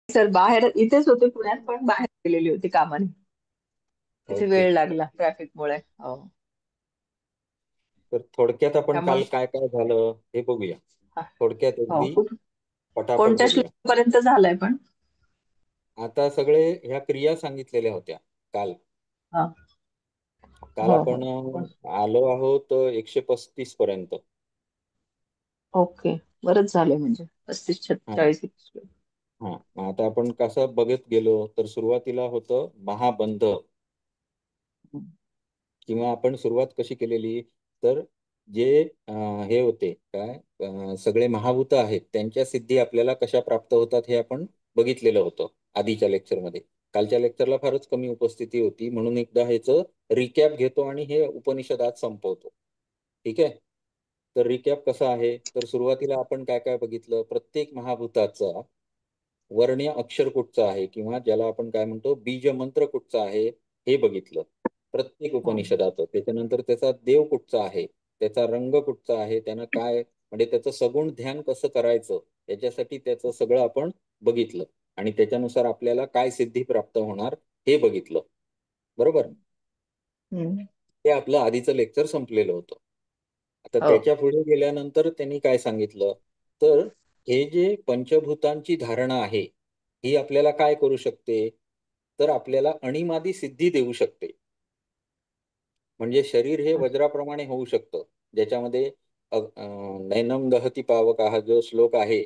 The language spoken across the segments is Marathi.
सर बाहेर इथेच होते पुण्यात, पण बाहेर गेलेली होती कामाने. तिथे ओके. वेळ लागला ट्रॅफिकमुळे. हो. तर थोडक्यात आपण काल त्यामुळे काय काय झालं हे बघूया. हा, थोडक्यात हो, अगदी खूप. पटापट कोणत्या बघूया. श्लोकापर्यंत झालंय पण? आता सगळे ह्या क्रिया सांगितलेल्या होत्या काल. हा. काल हो हो. आपण आलो आहोत 135 पर्यंत. ओके. बरंच झालंय म्हणजे 35-46. हा. आता आपण कसं बघत गेलो तर सुरुवातीला होतं महाबंध, किंवा आपण सुरुवात कशी केलेली, तर जे हे होते काय, सगळे महाभूत आहेत त्यांच्या सिद्धी आपल्याला कशा प्राप्त होतात हे आपण बघितलेलं होतं आधीच्या लेक्चरमध्ये. कालच्या लेक्चरला फारच कमी उपस्थिती होती, म्हणून एकदा ह्याचं रिकॅप घेतो आणि हे उपनिषदात संपवतो. ठीक आहे. तर रिकॅप कसा आहे, तर सुरुवातीला आपण काय काय बघितलं, प्रत्येक महाभूताचा वर्ण्य अक्षर कुठचा आहे, किंवा ज्याला आपण काय म्हणतो बीज मंत्र कुठचा आहे हे बघितलं प्रत्येक हं. उपनिषदात. त्याच्यानंतर त्याचा देव कुठचा आहे, त्याचा रंग कुठचा आहे, त्यानं काय म्हणजे त्याचं सगुण ध्यान कसं करायचं, याच्यासाठी त्याचं सगळं आपण बघितलं. आणि त्याच्यानुसार आपल्याला काय सिद्धी प्राप्त होणार हे बघितलं. बरोबर. हं. ते आपलं आधीचं लेक्चर संपलेलं होतं. आता हो. त्याच्या पुढे गेल्यानंतर त्यांनी काय सांगितलं, तर हे जे पंचभूतांची धारणा आहे ही आपल्याला काय करू शकते, तर आपल्याला अणिमादी सिद्धी देऊ शकते. म्हणजे शरीर हे वज्राप्रमाणे होऊ शकतं, ज्याच्यामध्ये नैनम दहती पावक हा जो श्लोक आहे,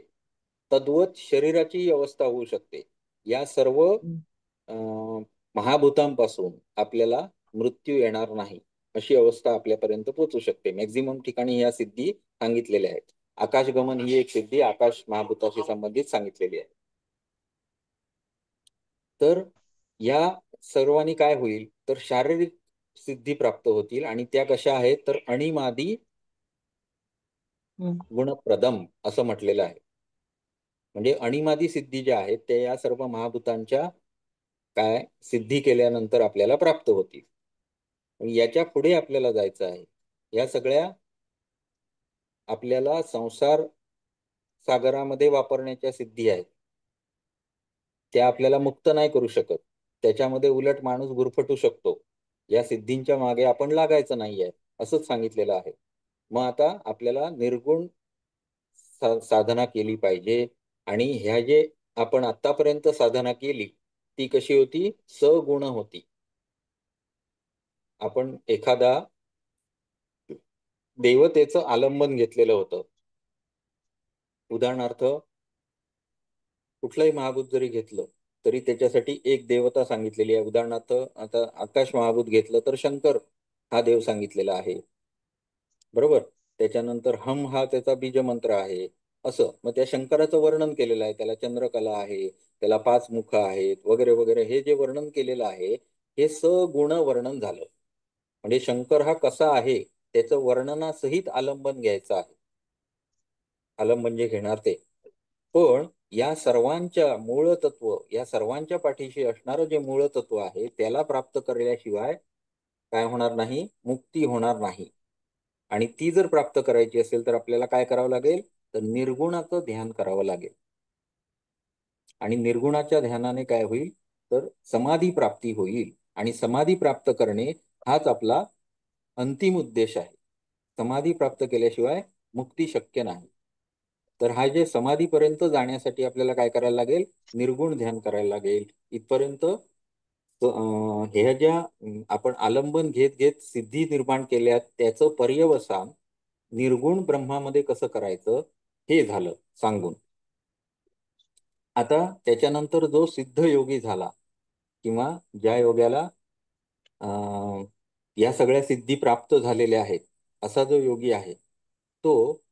तद्वत शरीराची अवस्था होऊ शकते. या सर्व हं. महाभूतांपासून आपल्याला मृत्यू येणार नाही अशी अवस्था आपल्यापर्यंत पोहोचू शकते. मॅक्झिमम ठिकाणी या सिद्धी सांगितलेल्या आहेत. आकाशगमन ही एक सिद्धी आकाश महाभूताशी संबंधित सांगितलेली आहे. तर या सर्वांनी काय होईल, तर शारीरिक सिद्धी प्राप्त होतील, आणि त्या कशा आहेत, तर अणिमादी हं. गुणप्रदम असं म्हटलेलं आहे. म्हणजे अणिमादी सिद्धी ज्या आहेत त्या या सर्व महाभूतांच्या काय सिद्धी केल्यानंतर आपल्याला प्राप्त होतील. आणि याच्या पुढे आपल्याला जायचं आहे. या सगळ्या आपल्याला संसार सागरामध्ये वापरण्याच्या सिद्धी आहेत. त्या आपल्याला मुक्त नाही करू शकत. त्याच्यामध्ये उलट माणूस गुरफटू शकतो. या सिद्धींच्या मागे आपण लागायचं नाहीये असंच सांगितलेलं आहे. मग आता आपल्याला निर्गुण साधना केली पाहिजे. आणि ह्या जे आपण आतापर्यंत साधना केली ती कशी होती, सगुण होती. आपण एखादा देवतेचं आलंबन घेतलेलं होतं. उदाहरणार्थ कुठलंही महाभूत जरी घेतलं तरी त्याच्यासाठी एक देवता सांगितलेली आहे. उदाहरणार्थ आता आकाश महाभूत घेतलं तर शंकर हा देव सांगितलेला आहे. बरोबर. त्याच्यानंतर हम हा त्याचा बीज मंत्र आहे. असं मग त्या शंकराचं वर्णन केलेलं आहे. त्याला चंद्रकला आहे, त्याला 5 मुख आहेत वगैरे वगैरे. हे जे वर्णन केलेलं आहे हे सगुण वर्णन झालं. म्हणजे शंकर हा कसा आहे त्याचं वर्णनासहित आलंबन घ्यायचं आहे. आलंबन जे घेणार ते. पण या सर्वांच्या मूळ तत्व, या सर्वांच्या पाठीशी असणारं जे मूळ तत्व आहे त्याला प्राप्त केल्याशिवाय काय होणार नाही, मुक्ती होणार नाही. आणि ती जर प्राप्त करायची असेल तर आपल्याला काय करावं लागेल, तर निर्गुणाचं ध्यान करावं लागेल. आणि निर्गुणाच्या ध्यानाने काय होईल, तर समाधी प्राप्ती होईल. आणि समाधी प्राप्त करणे हाच आपला अंतिम उद्देश आहे. समाधी प्राप्त केल्याशिवाय मुक्ती शक्य नाही. तर हा जे समाधीपर्यंत जाण्यासाठी आपल्याला काय करायला लागेल, निर्गुण ध्यान करायला लागेल. इथपर्यंत ह्या ज्या आपण आलंबन घेत घेत सिद्धी निर्माण केल्या त्याचं पर्यवसान निर्गुण ब्रह्मामध्ये कसं करायचं हे झालं सांगून. आता त्याच्यानंतर जो सिद्ध योगी झाला, किंवा ज्या योग्याला या सगळ्या सिद्धी प्राप्त झालेल्या आहेत असा जो योगी आहे, तो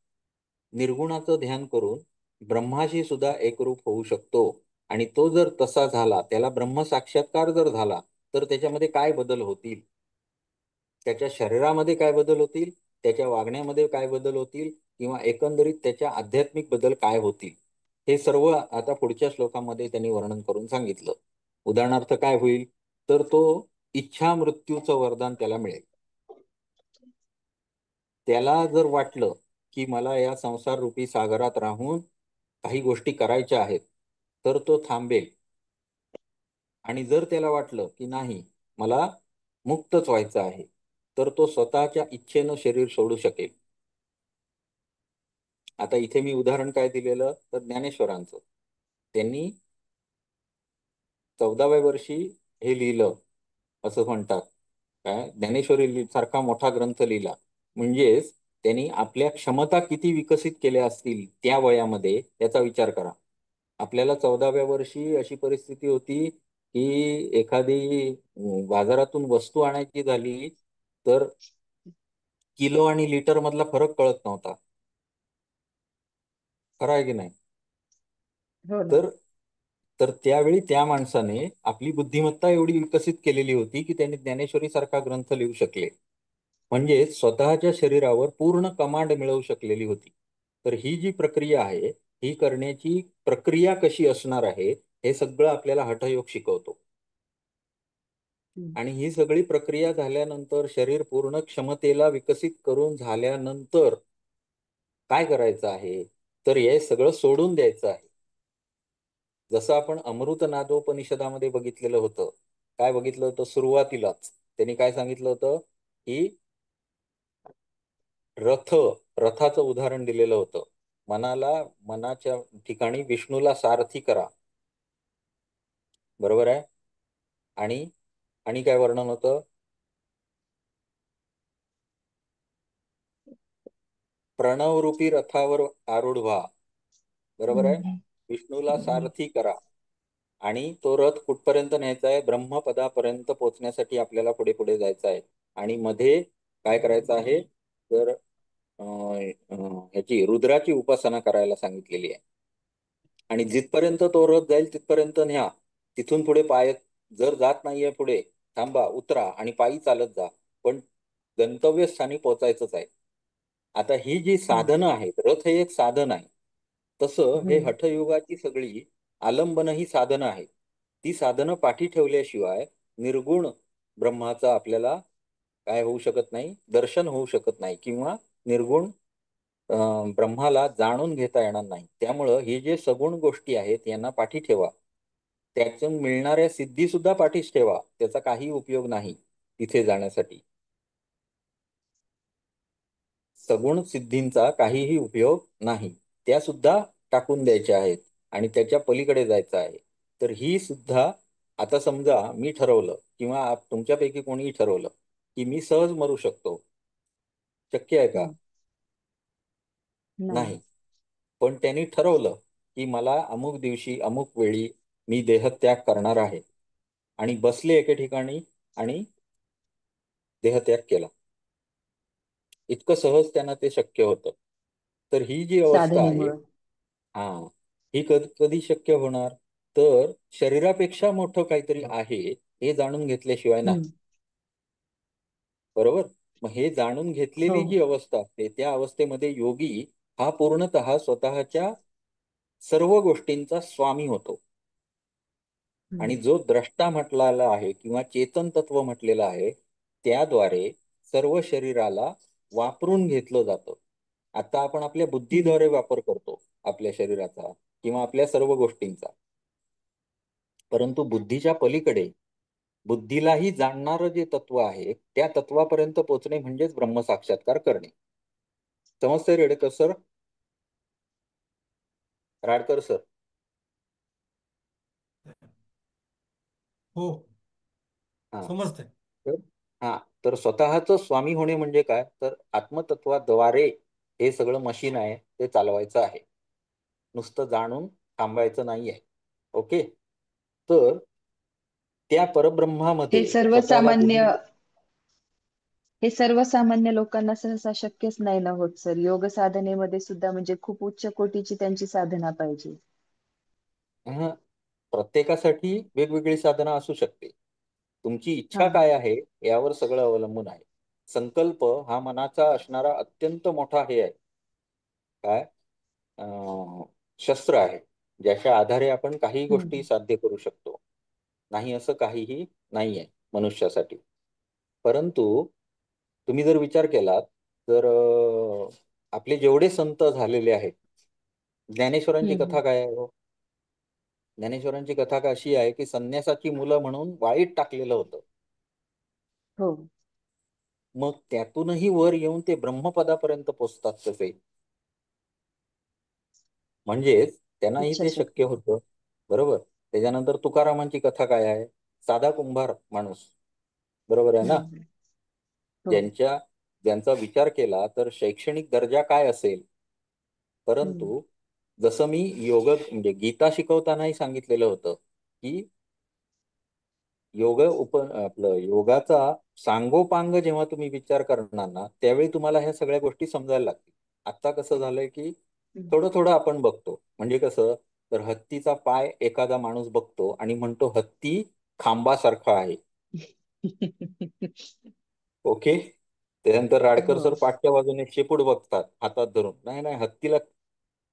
निर्गुणाचं ध्यान करून ब्रह्माशी सुद्धा एकरूप होऊ शकतो. आणि तो जर तसा झाला, त्याला ब्रह्म साक्षात्कार जर झाला, तर त्याच्यामध्ये काय बदल होतील, त्याच्या शरीरामध्ये काय बदल होतील, त्याच्या वागण्यामध्ये काय बदल होतील, किंवा एकंदरीत त्याच्या आध्यात्मिक बदल काय होतील, हे सर्व आता पुढच्या श्लोकामध्ये त्यांनी वर्णन करून सांगितलं. उदाहरणार्थ काय होईल, तर तो इच्छा मृत्यूचं वरदान त्याला मिळेल. त्याला जर वाटलं की मला या संसार रूपी सागरात राहून काही गोष्टी करायच्या आहेत, तर तो थांबेल. आणि जर त्याला वाटलं की नाही, मला मुक्तच व्हायचं आहे, तर तो स्वतःच्या इच्छेनं शरीर सोडू शकेल. आता इथे मी उदाहरण काय दिलेलं तर ज्ञानेश्वरांचं. त्यांनी 14व्या वर्षी हे लिहिलं असं म्हणतात. काय ज्ञानेश्वरी सारखा मोठा ग्रंथ लिहिला म्हणजेच त्यांनी आपल्या क्षमता किती विकसित केल्या असतील त्या वयामध्ये याचा विचार करा. आपल्याला 14व्या वर्षी अशी परिस्थिती होती की एखादी बाजारातून वस्तू आणायची झाली तर किलो आणि लिटर मधला फरक कळत नव्हता. खरं आहे की नाही? हो ना. तर तर त्यावेळी त्या माणसाने आपली बुद्धिमत्ता एवढी विकसित केलेली होती की त्यांनी ज्ञानेश्वरी सारखा ग्रंथ लिहू शकले. म्हणजे स्वतःच्या शरीरावर पूर्ण कमांड मिळवू शकलेली होती. तर ही जी प्रक्रिया आहे, ही करण्याची प्रक्रिया कशी असणार आहे, हे सगळं आपल्याला हठयोग शिकवतो. हम्म. आणि ही सगळी प्रक्रिया झाल्यानंतर शरीर पूर्ण क्षमतेला विकसित करून झाल्यानंतर काय करायचं आहे, तर हे सगळं सोडून द्यायचं आहे. जसं आपण अमृत नादोपनिषदामध्ये बघितलेलं होतं. काय बघितलं होतं सुरुवातीलाच? त्यांनी काय सांगितलं होतं की रथ रथाचं उदाहरण दिलेलं होतं. मनाला मनाच्या ठिकाणी विष्णूला सारथी करा. बरोबर आहे? आणि आणि काय वर्णन होतं? प्रणवरूपी रथावर आरूढ व्हा. बरोबर आहे? हम्म. विष्णूला हम्म. सारथी करा. आणि तो रथ कुठपर्यंत न्यायचा आहे? ब्रह्मपदापर्यंत पोहोचण्यासाठी आपल्याला पुढे पुढे जायचं आहे. आणि मध्ये काय करायचं आहे? तर ह्याची रुद्राची उपासना करायला सांगितलेली आहे. आणि जिथपर्यंत तो रथ जाईल तिथपर्यंत न्या. तिथून पुढे पाय जर जात नाहीये पुढे, थांबा, उतरा आणि पायी चालत जा. पण गंतव्यस्थानी पोहोचायचंच आहे. आता ही जी हम्म. साधनं आहेत, रथ हे एक साधन आहे. तसं हे हम्म. हठयुगाची सगळी आलंबनं ही साधनं आहेत. ती साधनं पाठी ठेवल्याशिवाय निर्गुण ब्रह्माचा आपल्याला काय होऊ शकत नाही, दर्शन होऊ शकत नाही किंवा निर्गुण ब्रह्माला जाणून घेता येणार नाही. त्यामुळं हे जे सगुण गोष्टी आहेत यांना पाठी ठेवा. त्यातून मिळणाऱ्या सिद्धी सुद्धा पाठीच ठेवा. त्याचा काही उपयोग नाही तिथे जाण्यासाठी. सगुण सिद्धींचा काहीही उपयोग नाही. त्या सुद्धा टाकून द्यायच्या आहेत आणि त्याच्या पलीकडे जायचं आहे. तर ही सुद्धा आता समजा मी ठरवलं किंवा तुमच्यापैकी कोणीही ठरवलं की मी सहज मरू शकतो. शक्य आहे का? हम्म. नाही. नाही. पण त्यांनी ठरवलं की मला अमुक दिवशी अमुक वेळी मी देहत्याग करणार आहे आणि बसले एके ठिकाणी आणि देहत्याग केला. इतकं सहज त्यांना ते शक्य होतं. तर ही जी अवस्था आहे, साधनेमुळं. हा, ही कधी शक्य होणार? तर शरीरापेक्षा मोठं काहीतरी आहे हे जाणून घेतल्याशिवाय नाही. हम्म. बरोबर? मग हे जाणून हो. घेतलेली जी अवस्था असते त्या अवस्थेमध्ये योगी हा पूर्णतः स्वतःच्या सर्व गोष्टींचा स्वामी होतो. आणि हम्म. जो द्रष्टा म्हटलेला आहे किंवा चेतन तत्व म्हटलेलं आहे त्याद्वारे सर्व शरीराला वापरून घेतलं जातं. आता आपण आपल्या हम्म. बुद्धीद्वारे वापर करतो आपल्या शरीराचा किंवा आपल्या सर्व गोष्टींचा. परंतु बुद्धीच्या पलीकडे बुद्धीलाही जाणणारं जे तत्व आहे त्या तत्वापर्यंत पोहोचणे म्हणजेच ब्रह्मसाक्षात्कार करणे. समजतंय रेडकर सर? राडकर सर? हो. हा. समजतंय. तर हा, तर स्वतःच स्वामी होणे म्हणजे काय? तर आत्मतत्वाद्वारे हे सगळं मशीन आहे ते चालवायचं आहे. नुसतं जाणून थांबायचं नाहीये. ओके. तर त्या हे परब्रह्मामध्ये स्वतःला सर्वसामान्य तुम्ही हे सर्वसामान्य लोकांना सहसा शक्यच नाही ना होत सर. योग साधनेमध्ये सुद्धा म्हणजे खूप उच्च कोटीची त्यांची साधना पाहिजे. अहं, प्रत्येकासाठी वेगवेगळी साधना असू शकते. तुमची हा. इच्छा काय आहे यावर सगळं अवलंबून आहे. संकल्प हा मनाचा असणारा अत्यंत मोठा हे आहे. काय? अं, शस्त्र आहे. ज्याच्या आधारे आपण काही गोष्टी हम्म. साध्य करू शकतो. नाही असं काहीही नाही आहे मनुष्यासाठी. परंतु तुम्ही जर विचार केलात तर आपले जेवढे संत झालेले आहेत, ज्ञानेश्वरांची हम्म. कथा काय आहे हो? ज्ञानेश्वरांची कथा अशी आहे की संन्यासाची मुलं म्हणून वाळीत टाकलेलं होतं. हो. मग त्यातूनही वर येऊन ते ब्रह्मपदापर्यंत पोचतात कसे? म्हणजेच त्यांनाही इच्छा ते शक्ती. शक्य होतं. बरोबर. त्याच्यानंतर तुकारामांची कथा काय आहे? साधा कुंभार माणूस. बरोबर आहे ना? हम्म. हो. ज्यांचा विचार केला तर शैक्षणिक दर्जा काय असेल, हम्म. परंतु जसं मी म्हणजे गीता शिकवतानाही सांगितलेलं होतं की आपलं योगाचा सांगोपांग जेव्हा तुम्ही विचार करणार ना, त्यावेळी तुम्हाला ह्या सगळ्या गोष्टी समजायला लागतील. आता कसं झालंय की हम्म. थोडं थोडं आपण बघतो. म्हणजे कसं, तर हत्तीचा पाय एखादा माणूस बघतो आणि म्हणतो हत्ती खांबासारखा आहे. ओके. त्यानंतर राडकर हो. सर पाठच्या बाजूने शेपूट बघतात हातात धरून, नाही नाही हत्तीला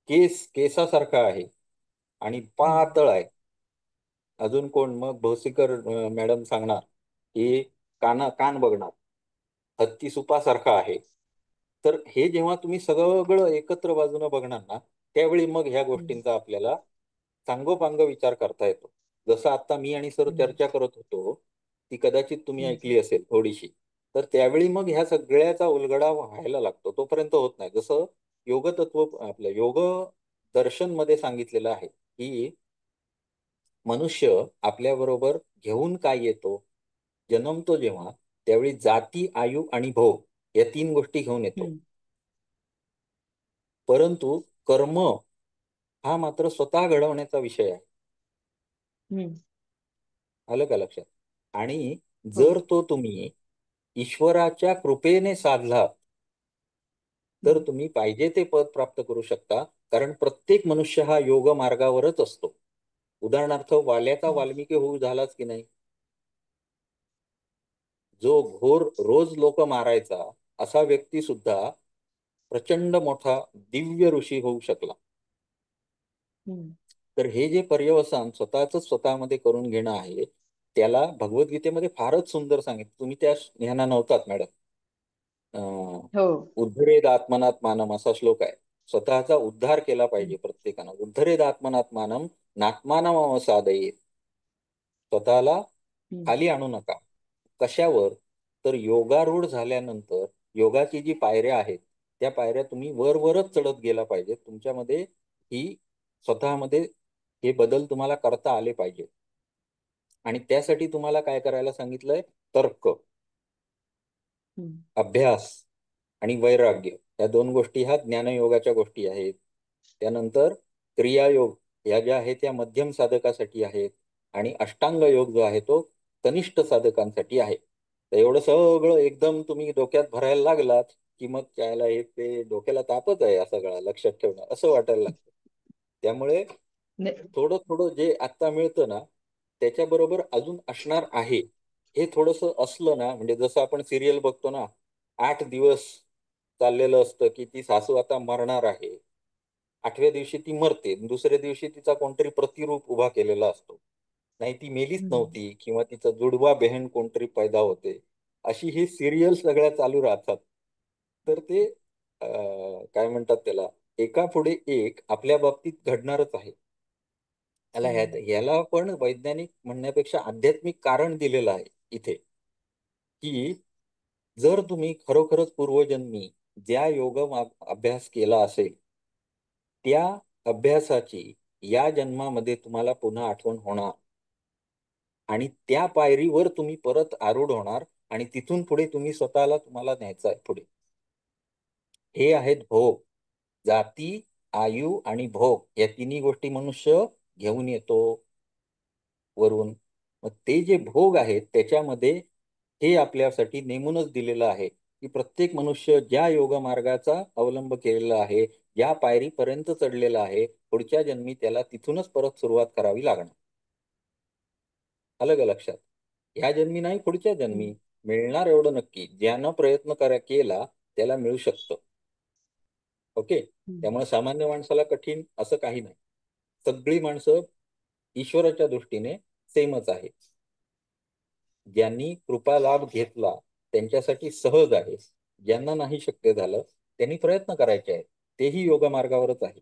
केसासारखा आहे आणि हम्म. पातळ आहे. अजून कोण? मग भोसीकर मॅडम सांगणार की कान बघणार, हत्ती सुपासारखा आहे. तर हे जेव्हा तुम्ही सगळं एकत्र बाजूनं बघणार ना, त्यावेळी मग ह्या हम्म. गोष्टींचा आपल्याला सांगोपांग विचार करता येतो. जसं आता मी आणि सर हम्म. चर्चा करत होतो, ती कदाचित तुम्ही हम्म. ऐकली असेल थोडीशी. तर त्यावेळी मग ह्या सगळ्याचा उलगडा व्हायला लागतो. तोपर्यंत होत नाही. जसं योगतत्व आपलं योग दर्शन मध्ये सांगितलेलं आहे की मनुष्य आपल्याबरोबर घेऊन काय येतो? जन्मतो जेव्हा, त्यावेळी जाती, आयु आणि भोग या 3 गोष्टी घेऊन येतो. हम्म. परंतु कर्म हा मात्र स्वतः घडवण्याचा विषय आहे. हम्म. आलं का लक्षात? आणि हो. जर तो तुम्ही ईश्वराच्या कृपेने साधलात, तर हम्म. तुम्ही पाहिजे ते पद प्राप्त करू शकता. कारण प्रत्येक मनुष्य हा योग मार्गावरच असतो. उदाहरणार्थ वाल्याचा हम्म. वाल्मिकी होऊ झालाच की नाही? जो घोर रोज लोक मारायचा असा व्यक्ती सुद्धा प्रचंड मोठा दिव्य ऋषी होऊ शकला. हम्म. तर हे जे पर्यवसान स्वतःच स्वतःमध्ये करून घेणं आहे, त्याला भगवद्गीतेमध्ये फारच सुंदर सांगितलं. तुम्ही त्या ह्याना नव्हतात मॅडम. हो. उद्धरेद आत्मनात्मानम असा श्लोक आहे. स्वतःचा उद्धार केला हम्म. पाहिजे प्रत्येकानं. उद्धरेद आत्मनात्मानम नात्मानम अवसादयेत. स्वतःला हम्म. खाली आणू नका. कशावर? तर योगारूढ झाल्यानंतर योगाची जी पायऱ्या आहेत, त्या पायऱ्या तुम्ही वरच चढत गेला पाहिजे. तुमच्यामध्ये ही स्वतःमध्ये हे बदल तुम्हाला करता आले पाहिजे. आणि त्यासाठी तुम्हाला काय करायला सांगितलंय? तर्क, हम्म. अभ्यास आणि वैराग्य या 2 गोष्टी ह्या ज्ञानयोगाच्या गोष्टी आहेत. त्यानंतर क्रियायोग ह्या ज्या आहेत त्या मध्यम साधकासाठी आहेत आणि अष्टांग योग जो आहे तो कनिष्ठ साधकांसाठी आहे. तर एवढं सगळं एकदम तुम्ही डोक्यात भरायला लागलात की मग त्याला हे ते डोक्याला तापच आहे असं सगळं लक्षात ठेवणं असं वाटायला लागतं. त्यामुळे ने- थोडं थोडं जे आता मिळतं ना, त्याच्याबरोबर अजून असणार आहे. हे थोडंसं असलं ना, म्हणजे जसं आपण सिरियल बघतो ना, 8 दिवस चाललेलं असतं की ती सासू आता मरणार आहे. 8व्या दिवशी ती मरते. दुसऱ्या दिवशी तिचा कोणतरी प्रतिरूप उभा केलेला असतो. नाही ती मेलीच हम्म. नव्हती किंवा तिचा जुडवा बहीण कोणतरी पैदा होते. अशी ही सिरियल सगळ्या चालू राहतात. तर ते काय म्हणतात त्याला, एका पुढे एक आपल्या बाबतीत घडणारच आहे. हम्म. याला पण वैज्ञानिक म्हणण्यापेक्षा आध्यात्मिक कारण दिलेलं आहे इथे, की जर तुम्ही खरोखरच पूर्वजन्मी ज्या अभ्यास केला असेल, त्या अभ्यासाची या जन्मामध्ये तुम्हाला पुन्हा आठवण होणार आणि त्या पायरीवर तुम्ही परत आरूढ होणार आणि तिथून पुढे तुम्हाला न्यायचं आहे पुढे. हे आहेत भोग. जाती, आयु आणि भोग या तिन्ही गोष्टी मनुष्य घेऊन येतो वरून. मग ते जे भोग आहेत त्याच्यामध्ये हे आपल्यासाठी नेमूनच दिलेलं आहे की प्रत्येक मनुष्य ज्या योग मार्गाचा अवलंब केलेला आहे, ज्या पायरीपर्यंत चढलेला आहे, पुढच्या जन्मी त्याला तिथूनच परत सुरुवात करावी लागणार. आलं का लक्षात? ह्या जन्मी नाही, पुढच्या जन्मी हम्म. मिळणार एवढं नक्की. ज्यानं प्रयत्न केला त्याला मिळू शकतं. ओके. हम्म. त्यामुळे सामान्य माणसाला कठीण असं काही नाही. सगळी माणसं ईश्वराच्या दृष्टीने सेमच आहे. ज्यांनी कृपा लाभ घेतला त्यांच्यासाठी सहज आहे. ज्यांना नाही शक्य झालं त्यांनी प्रयत्न करायचे आहेत. तेही योग मार्गावरच आहे.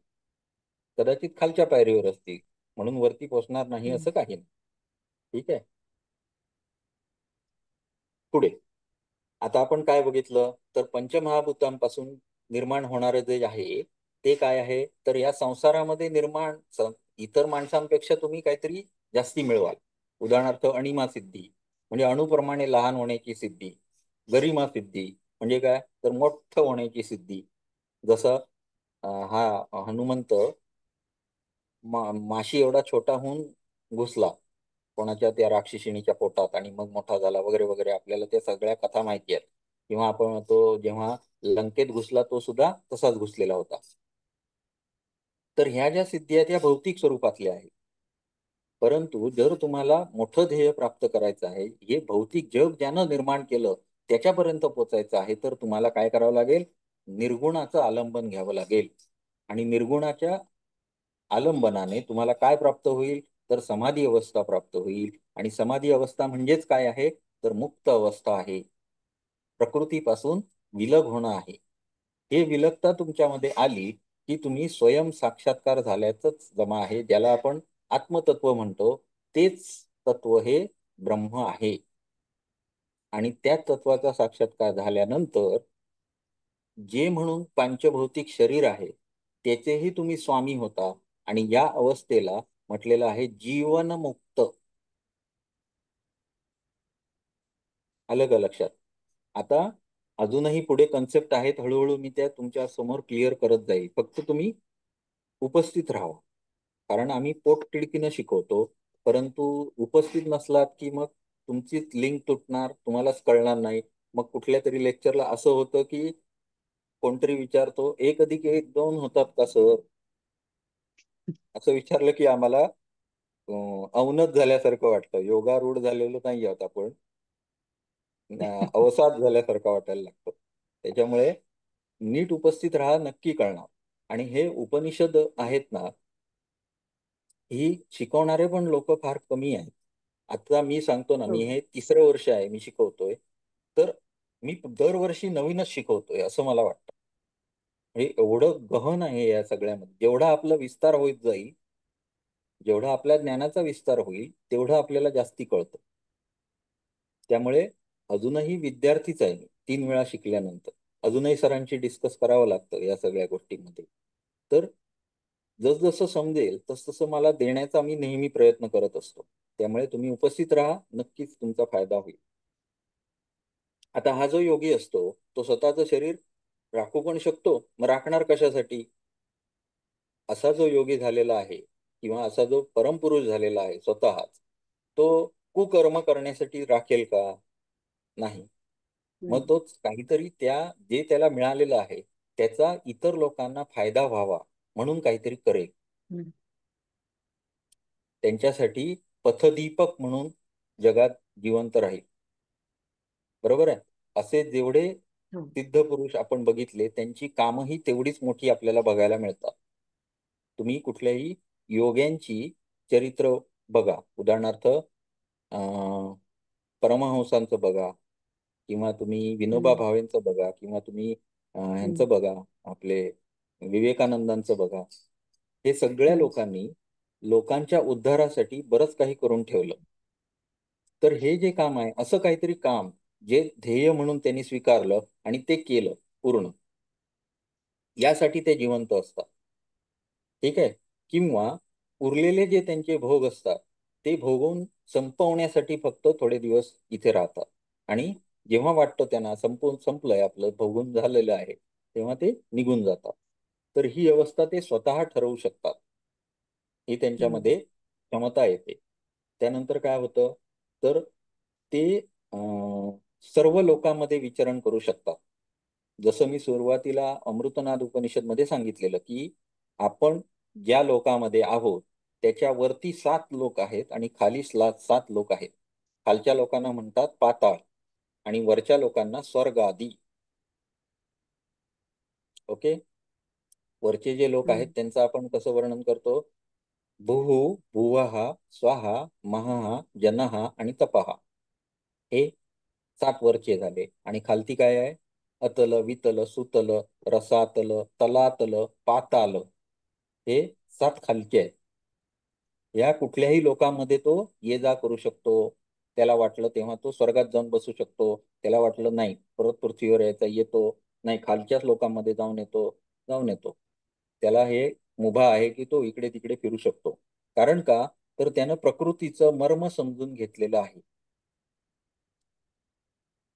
कदाचित खालच्या पायरीवर असतील, म्हणून वरती पोहोचणार नाही हम्म. असं काही नाही. ठीक आहे. पुढे आता आपण काय बघितलं तर पंचमहाभूतांपासून निर्माण होणारे जे आहे ते काय आहे तर या संसारामध्ये इतर माणसांपेक्षा तुम्ही काहीतरी जास्ती मिळवाल. उदाहरणार्थ अणिमा सिद्धी म्हणजे अणुप्रमाणे लहान होण्याची सिद्धी. गरिमा सिद्धी म्हणजे काय तर मोठं होण्याची सिद्धी. जसं हा हनुमंत माशी एवढा छोटा होऊन घुसला कोणाच्या त्या राक्षसिणीच्या पोटात आणि मग मोठा झाला वगैरे वगैरे आपल्याला त्या सगळ्या कथा माहिती आहेत. किंवा आपण तो जेव्हा लंकेत घुसला तो सुद्धा तसाच घुसलेला होता. तर ह्या ज्या सिद्धी आहेत या भौतिक स्वरूपातल्या आहेत. परंतु जर तुम्हाला मोठं ध्येय प्राप्त करायचं आहे हे भौतिक जग ज्यानं निर्माण केलं त्याच्यापर्यंत पोहोचायचं आहे तर तुम्हाला काय करावं लागेल निर्गुणाचं आलंबन घ्यावं लागेल. आणि निर्गुणाच्या आलंबनाने तुम्हाला काय प्राप्त होईल तर समाधी अवस्था प्राप्त होईल. आणि समाधी अवस्था म्हणजेच काय आहे तर मुक्त अवस्था आहे. प्रकृतीपासून विलग होणं आहे. हे विलगता तुमच्यामध्ये आली की तुम्ही स्वयं साक्षात्कार झाल्याचंच जमा आहे. ज्याला आपण आत्मतत्व म्हणतो तेच तत्व हे ब्रह्म आहे. आणि त्या तत्वाचा साक्षात्कार झाल्यानंतर जे म्हणून पंचभौतिक शरीर आहे त्याचेही तुम्ही स्वामी होता. आणि या अवस्थेला म्हटलेलं आहे जीवनमुक्त. आलं का लक्षात. आता अजूनही पुढे कन्सेप्ट आहेत हळूहळू मी त्या तुमच्या समोर क्लिअर करत जाईल. फक्त तुम्ही उपस्थित राहा. कारण आम्ही पोटतिडकीनं शिकवतो. परंतु उपस्थित नसलात की मग तुमचीच लिंक तुटणार तुम्हालाच कळणार नाही. मग कुठल्या तरी लेक्चरला असं होतं की कोणतरी विचारतो 1+1=2 होतात का सर असं विचारलं की आम्हाला अवनत झाल्यासारखं वाटतं. योगारूढ झालेलो नाही आहोत आपण अवसाद झाल्यासारखं वाटायला लागतं. त्याच्यामुळे नीट उपस्थित राहा नक्की कळणार. आणि हे उपनिषद आहेत ना ही शिकवणारे पण लोक फार कमी आहेत. आता मी सांगतो ना हो. मी हे 3रं वर्ष आहे मी शिकवतोय. तर मी दरवर्षी नवीनच शिकवतोय असं मला वाटतं. हे एवढं गहन आहे या सगळ्यामध्ये. जेवढा आपला विस्तार होत जाईल जेवढा आपल्या ज्ञानाचा विस्तार होईल तेवढं आपल्याला जास्ती कळतं. त्यामुळे अजूनही विद्यार्थीच आहे मी 3 वेळा शिकल्यानंतर. अजूनही सरांशी डिस्कस करावं लागतं या सगळ्या गोष्टींमध्ये. तर जसजसं समजेल तसतसं मला देण्याचा मी नेहमी प्रयत्न करत असतो. त्यामुळे तुम्ही उपस्थित राहा नक्कीच तुमचा फायदा होईल. आता हा जो योगी असतो तो स्वतःचं शरीर राखू पण शकतो. मग राखणार कशासाठी. असा जो योगी झालेला आहे किंवा असा जो परमपुरुष झालेला आहे स्वतःच तो कुकर्म करण्यासाठी राखेल का नाही. मग हम्म. तोच काहीतरी जे त्याला मिळालेलं आहे त्याचा इतर लोकांना फायदा व्हावा म्हणून काहीतरी करेल. हम्म. त्यांच्यासाठी पथदीपक म्हणून जगात जिवंत राहील. बरोबर आहे. असे जेवढे हो. सिद्ध पुरुष आपण बघितले त्यांची कामही तेवढीच मोठी आपल्याला बघायला मिळतात. तुम्ही कुठल्याही योग्यांची चरित्र बघा. उदाहरणार्थ परमहंसांचं बघा किंवा तुम्ही विनोबा हम्म. भावेंचं बघा किंवा तुम्ही हम्म. ह्यांचं बघा आपले विवेकानंदांचं बघा. हे सगळ्या हम्म. लोकांनी लोकांच्या उद्धारासाठी बरंच काही करून ठेवलं. तर हे जे काम आहे असं काहीतरी काम जे ध्येय म्हणून त्यांनी स्वीकारलं आणि ते केलं पूर्ण यासाठी ते जिवंत असतात. ठीक आहे. किंवा उरलेले जे त्यांचे भोग असतात ते भोगून संपवण्यासाठी फक्त थोडे दिवस इथे राहतात. आणि जेव्हा वाटतं त्यांना संपलंय आपलं भोगून झालेलं आहे तेव्हा ते निघून जातात. तर ही अवस्था ते स्वतः ठरवू शकतात. ही हम्म. त्यांच्यामध्ये क्षमता येते. त्यानंतर काय होतं तर ते सर्व लोकांमध्ये विचरण करू शकतात. जसं मी सुरुवातीला अमृतनाद उपनिषद मध्ये सांगितलेलं की आपण ज्या लोकांमध्ये आहोत त्याच्यावरती 7 लोक आहेत आणि खाली 7 लोक आहेत. खालच्या लोकांना म्हणतात पाताळ आणि वरच्या लोकांना स्वर्ग आदी. ओके. वरचे जे लोक आहेत हम्म. त्यांचं आपण कसं वर्णन करतो भुः भुवः स्वाहा महः जनः आणि तपः. हे 7 वरचे झाले. आणि खालती काय आहे अतल वितल सुतल रसातल तलातल पाताल हे 7 खालचे आहेत. या कुठल्याही लोकांमध्ये तो ये जा करू शकतो. त्याला वाटलं तेव्हा तो स्वर्गात जाऊन बसू शकतो. त्याला वाटलं नाही परत पृथ्वीवर यायचा येतो, नाही खालच्याच लोकांमध्ये जाऊन येतो. त्याला हे मुभा आहे की तो इकडे तिकडे फिरू शकतो. कारण का, तर त्यानं प्रकृतीचं मर्म समजून घेतलेलं आहे.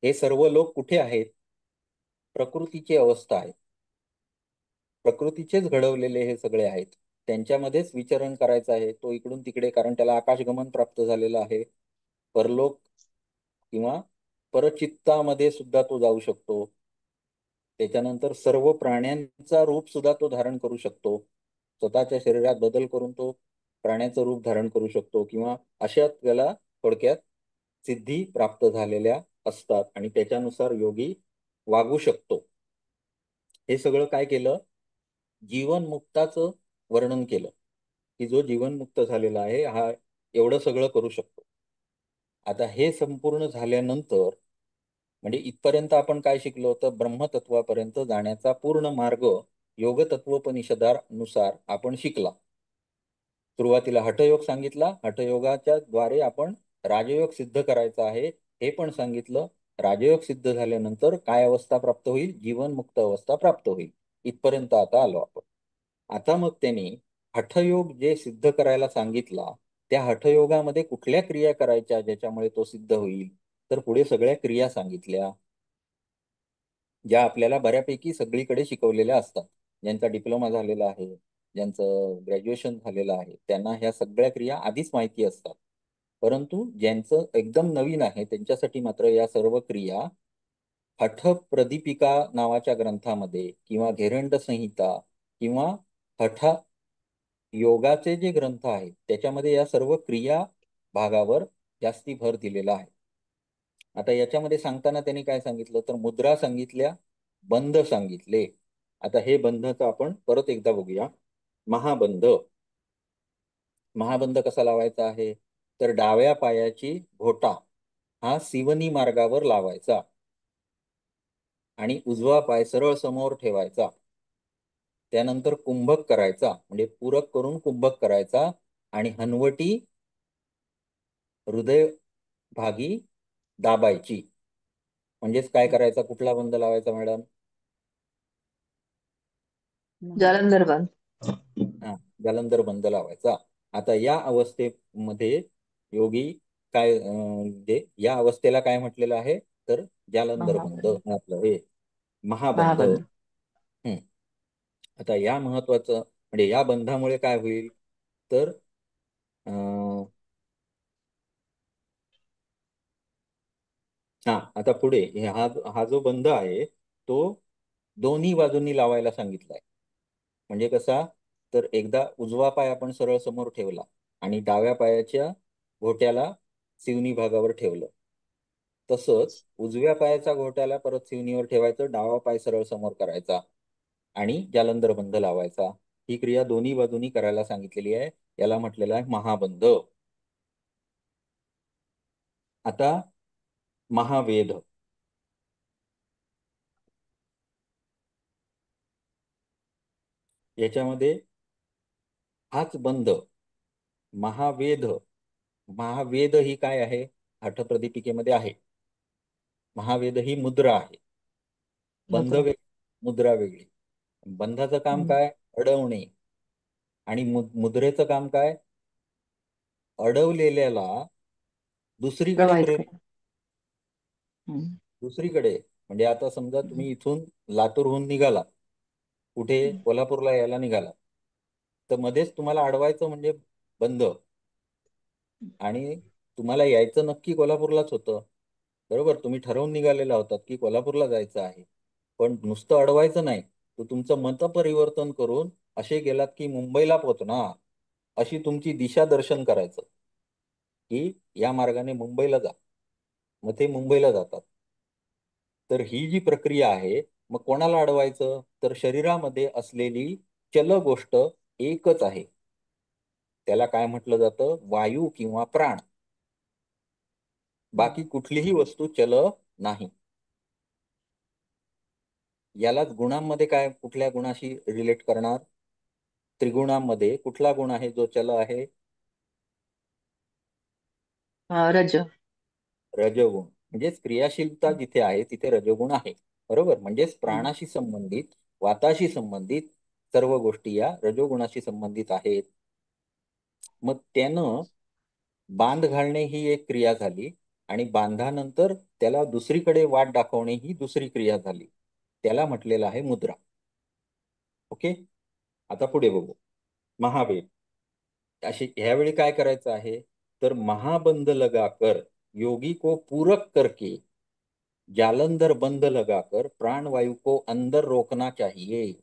हे सर्व लोक कुठे आहेत? प्रकृतीची अवस्था आहे. प्रकृतीचेच घडवलेले हे सगळे आहेत. त्यांच्यामध्येच विचरण करायचं आहे. तो इकडून तिकडे, कारण त्याला आकाशगमन प्राप्त झालेलं आहे. परलोक किंवा परचित्तामध्ये सुद्धा तो जाऊ शकतो. त्याच्यानंतर सर्व प्राण्यांचा रूप सुद्धा तो धारण करू शकतो. स्वतःच्या शरीरात बदल करून तो प्राण्याचं रूप धारण करू शकतो, किंवा अशा त्याला थोडक्यात सिद्धी प्राप्त झालेल्या असतात आणि त्याच्यानुसार योगी वागू शकतो. हे सगळं काय केलं? जीवनमुक्ताचं वर्णन केलं, की जो जीवनमुक्त झालेला आहे हा एवढं सगळं करू शकतो. आता हे संपूर्ण झाल्यानंतर म्हणजे इथपर्यंत आपण काय शिकलो? तर ब्रह्मतत्वापर्यंत जाण्याचा पूर्ण मार्ग योगतत्वोपनिषदानुसार आपण शिकला. सुरुवातीला हठयोग सांगितला. हठयोगाच्या द्वारे आपण राजयोग सिद्ध करायचा आहे हे पण सांगितलं. राजयोग सिद्ध झाल्यानंतर काय अवस्था प्राप्त होईल? जीवनमुक्त अवस्था प्राप्त होईल. इथपर्यंत आता आलो आपण. आता मग त्यांनी हठयोग जे सिद्ध करायला सांगितला, त्या हठयोगामध्ये कुठल्या क्रिया करायच्या ज्याच्यामुळे तो सिद्ध होईल? तर पुढे सगळ्या क्रिया सांगितल्या, ज्या आपल्याला बऱ्यापैकी सगळीकडे शिकवलेल्या असतात. ज्यांचा डिप्लोमा झालेला आहे, ज्यांचं ग्रॅज्युएशन झालेलं आहे, त्यांना ह्या सगळ्या क्रिया आधीच माहिती असतात. परंतु ज्यांचं एकदम नवीन आहे त्यांच्यासाठी मात्र या सर्व क्रिया हठप्रदीपिका नावाच्या ग्रंथामध्ये किंवा घेरंड संहिता किंवा हठ योगाचे जे ग्रंथ आहेत त्याच्यामध्ये या सर्व क्रिया भागावर जास्ती भर दिलेला आहे. आता याच्यामध्ये सांगताना त्यांनी काय सांगितलं? तर मुद्रा सांगितल्या, बंध सांगितले. आता हे बंधचं आपण परत एकदा बघूया. महाबंध. महाबंध कसा लावायचा आहे? तर डाव्या पायाची घोटा हा सिवनी मार्गावर लावायचा आणि उजवा पाय सरळ समोर ठेवायचा. त्यानंतर कुंभक करायचा, म्हणजे पूरक करून कुंभक करायचा आणि हनवटी हृदय भागी दाबायची. म्हणजेच काय करायचा? कुठला बंध लावायचा मॅडम? जालंधर बांध. हा, जालंधर बंध लावायचा. आता या अवस्थेमध्ये योगी काय या अवस्थेला काय म्हटलेलं आहे? तर जालंधर बंध, महाबंध. आपलं हे महाबंध. महाबंध. हम्म. आता या महत्वाचं म्हणजे या बंधामुळे काय होईल? तर हा, आता पुढे हा जो बंध आहे तो दोन्ही बाजूंनी लावायला सांगितलाय. म्हणजे कसा? तर एकदा उजवा पाय आपण सरळ समोर ठेवला आणि डाव्या पायाच्या घोट्याला सिवनी भागावर ठेवलं. तसंच उजव्या पायाच्या घोट्याला परत सिवनीवर ठेवायचं, डावा पाय सरळ समोर करायचा आणि जालंधर बंध लावायचा. ही क्रिया दोन्ही बाजूनी करायला सांगितलेली आहे. याला म्हटलेलं आहे महाबंध. आता महावेद. याच्यामध्ये हाच बंध महावेद. महावेद ही काय आहे? हठप्रदीपिकेमध्ये आहे. महावेद ही मुद्रा आहे. बंध मुद्रा. मुद्रा वेगळी. बंधाचं काम हम्म. काय? अडवणे. आणि मुद्रेचं काम काय? अडवलेल्याला दुसरीकडे प्रवाहित प्रेरित. करा. हम्म. दुसरीकडे म्हणजे आता समजा तुम्ही इथून लातूरहून निघाला, कुठे? कोल्हापूरला यायला निघाला, तर मध्येच तुम्हाला अडवायचं म्हणजे बंद. आणि तुम्हाला यायचं नक्की कोल्हापूरलाच होतं, बरोबर? तुम्ही ठरवून निघालेला होतात की कोल्हापूरला जायचं आहे, पण नुसतं अडवायचं नाही, तर तुमचं मत परिवर्तन करून असे गेलात की मुंबईला पोहोचणार, अशी तुमची दिशा दर्शन करायचं की या मार्गाने मुंबईला जा. मग ते मुंबईला जातात. तर ही जी प्रक्रिया आहे, मग कोणाला अडवायचं? तर शरीरामध्ये असलेली चल गोष्ट एकच आहे. त्याला काय म्हटलं जातं? वायू किंवा प्राण. बाकी कुठलीही वस्तू चल नाही. यालाच गुणांमध्ये काय, कुठल्या गुणाशी रिलेट करणार? त्रिगुणांमध्ये कुठला गुण आहे जो चल आहे? रज. रजोगुण. म्हणजेच क्रियाशीलता जिथे आहे तिथे रजोगुण आहे. बरोबर. म्हणजेच हम्म. प्राणाशी संबंधित, वाताशी संबंधित सर्व गोष्टी या रजोगुणाशी संबंधित आहेत. मग त्यानं बांध घालणे ही एक क्रिया झाली आणि बांधानंतर त्याला दुसरीकडे वाट दाखवणे ही दुसरी क्रिया झाली. त्याला म्हटलेलं आहे मुद्रा. ओके. आता पुढे बघू. महावेद. अशी ह्यावेळी काय करायचं आहे, तर महाबंध लगाकर योगी को पूरक करके जालंधर बंद लगाकर प्राणवायू को अंदर रोकना चाहिए.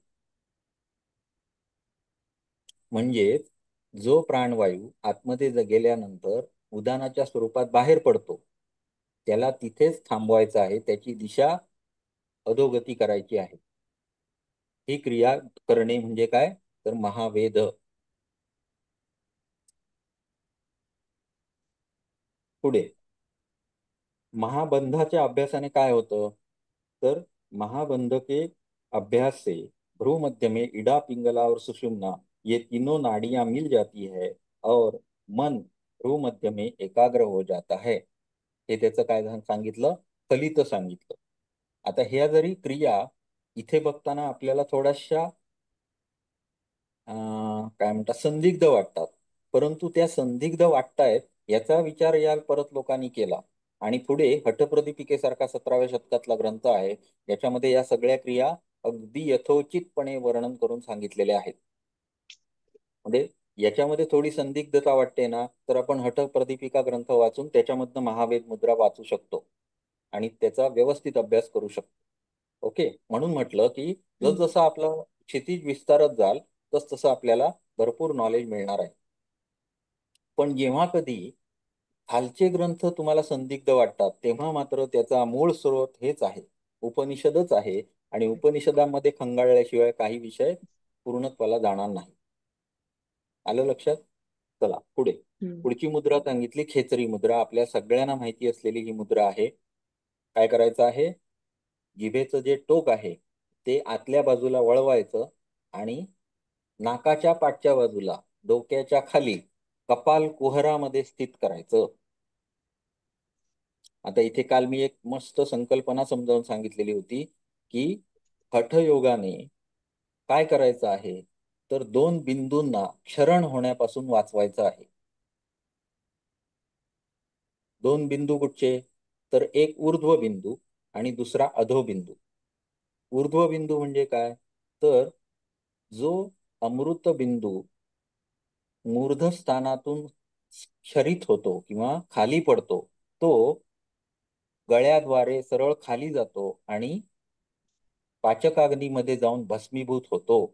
म्हणजेच जो प्राणवायू आतमध्ये गेल्यानंतर उदानाच्या स्वरूपात बाहेर पडतो त्याला तिथेच थांबवायचं आहे. त्याची दिशा अधोगती करायची आहे. ही क्रिया करणे म्हणजे काय, तर महावेद. पुढे महाबंधाच्या अभ्यासाने काय होतं, तर महाबंध के अभ्यास से भ्रू मध्य में इडा पिंगला और सुषुम्ना ये तीनों नाड़ियां मिल जाती है और मन भ्रू मध्य में एकाग्र हो जाता है. हे त्याचं काय सांगितलं, फलित सांगितलं. आता ह्या जरी क्रिया इथे बघताना आपल्याला थोड्याशा काय म्हणतात संदिग्ध वाटतात, परंतु त्या संदिग्ध वाटतायत याचा विचार या परत लोकांनी केला आणि पुढे हठप्रदीपिकेसारखा 17व्या शतकातला ग्रंथ आहे याच्यामध्ये या सगळ्या क्रिया अगदी यथोचितपणे वर्णन करून सांगितलेल्या आहेत. म्हणजे याच्यामध्ये थोडी संदिग्धता वाटते ना, तर आपण हठप्रदीपिका ग्रंथ वाचून त्याच्यामधनं महावेद मुद्रा वाचू शकतो आणि त्याचा व्यवस्थित अभ्यास करू शकतो. ओके. म्हणून म्हटलं की जसजसं आपलं क्षितिज विस्तारत जाल तसतसं आपल्याला भरपूर नॉलेज मिळणार आहे. पण जेव्हा कधी खालचे ग्रंथ तुम्हाला संदिग्ध वाटतात तेव्हा मात्र त्याचा मूळ स्रोत हेच आहे, उपनिषदच आहे आणि उपनिषदामध्ये खंगाळल्याशिवाय काही विषय पूर्णत्वाला जाणार नाही. आलं लक्षात. चला पुढे. पुढची मुद्रा सांगितली खेचरी मुद्रा. आपल्या सगळ्यांना माहिती असलेली ही मुद्रा आहे. काय करायचं आहे, जिभेचं जे टोक आहे ते आतल्या बाजूला वळवायचं आणि नाकाच्या पाठच्या बाजूला डोक्याच्या खाली कपाल कुहरामध्ये स्थित करायचं. आता इथे काल मी एक मस्त संकल्पना समजावून सांगितलेली होती की हठयोगाने काय करायचं आहे, तर दोन बिंदूंना क्षरण होण्यापासून वाचवायचं आहे. दोन बिंदू कुठचे, तर एक ऊर्ध्व बिंदू आणि दुसरा अधो बिंदू. ऊर्ध्व बिंदू म्हणजे काय, तर जो अमृत बिंदू मूर्धस्थानातून क्षरित होतो किंवा खाली पडतो तो गळ्याद्वारे सरळ खाली जातो आणि पाचकाग्नीमध्ये जाऊन भस्मीभूत होतो.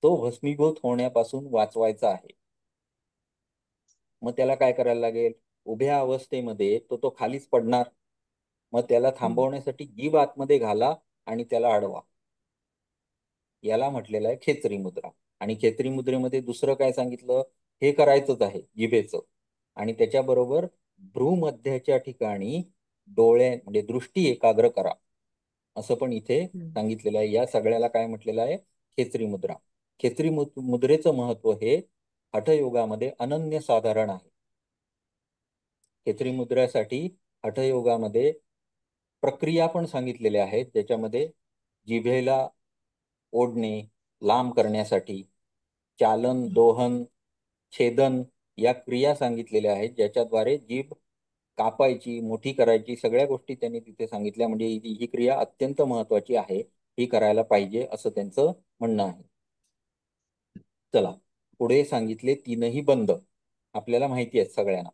तो भस्मीभूत होण्यापासून वाचवायचा आहे. मग त्याला काय करायला लागेल, उभ्या अवस्थेमध्ये तो खालीच पडणार. मग त्याला थांबवण्यासाठी जीभ आतमध्ये घाला आणि त्याला अडवा. याला म्हटलेलं आहे खेचरी मुद्रा. आणि खेचरी मुद्रेमध्ये दुसरं काय सांगितलं, हे करायचंच आहे जिभेचं आणि त्याच्याबरोबर भ्रूमध्याच्या ठिकाणी डोळे म्हणजे दृष्टी एकाग्र करा असं पण इथे सांगितलेलं आहे. या सगळ्याला काय म्हटलेलं आहे, खेचरी मुद्रा. खेचरी मुद्रेचं महत्व हे हठयोगामध्ये अनन्यसाधारण आहे. खेचरी मुद्रेसाठी हठयोगामध्ये प्रक्रिया पण सांगितलेल्या आहेत, त्याच्यामध्ये जिभेला ओढणे लांब करण्यासाठी चालन, दोहन, छेदन या क्रिया सांगितलेल्या आहेत, ज्याच्याद्वारे जीभ कापायची, मोठी करायची, सगळ्या गोष्टी त्यांनी तिथे सांगितल्या. म्हणजे ही क्रिया अत्यंत महत्वाची आहे, ही करायला पाहिजे असं त्यांचं म्हणणं आहे. चला पुढे सांगितले तीनही बंद. आपल्याला माहिती आहे सगळ्यांना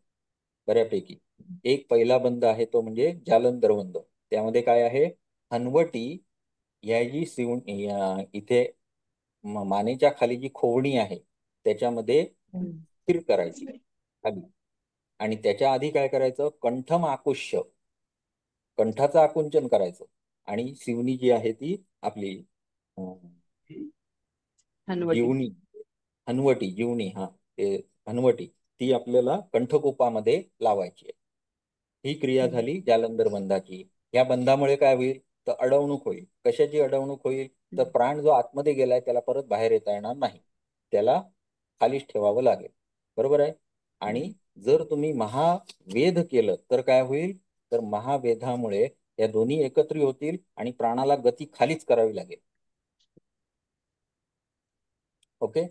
बऱ्यापैकी. एक पहिला बंद आहे तो म्हणजे जालंधर बंद. त्यामध्ये काय आहे, हनवटी या जी इथे मानेच्या खाली जी खोवणी आहे त्याच्यामध्ये स्थिर करायची खाली. आणि त्याच्या आधी काय करायचं, कंठम आकुष्य, कंठाचं आकुंचन करायचं आणि शिवनी जी आहे ती आपली हनवटी. जीवनी, हनवटी, जीवनी, हा ते हनवटी ती आपल्याला कंठकोपामध्ये लावायची आहे. ही क्रिया झाली जालंधर बंधाची. या बंधामुळे काय होईल, तर अडवणूक होईल. कशाची अडवणूक होईल, तर प्राण जो आतमध्ये गेलाय त्याला परत बाहेर येता येणार नाही, त्याला खालीच ठेवावं लागेल. बरोबर आहे. आणि जर तुम्ही महावेध केलं तर काय होईल, तर महावेधामुळे या दोन्ही एकत्रित होतील आणि प्राणाला गती खालीच करावी लागेल. ओके,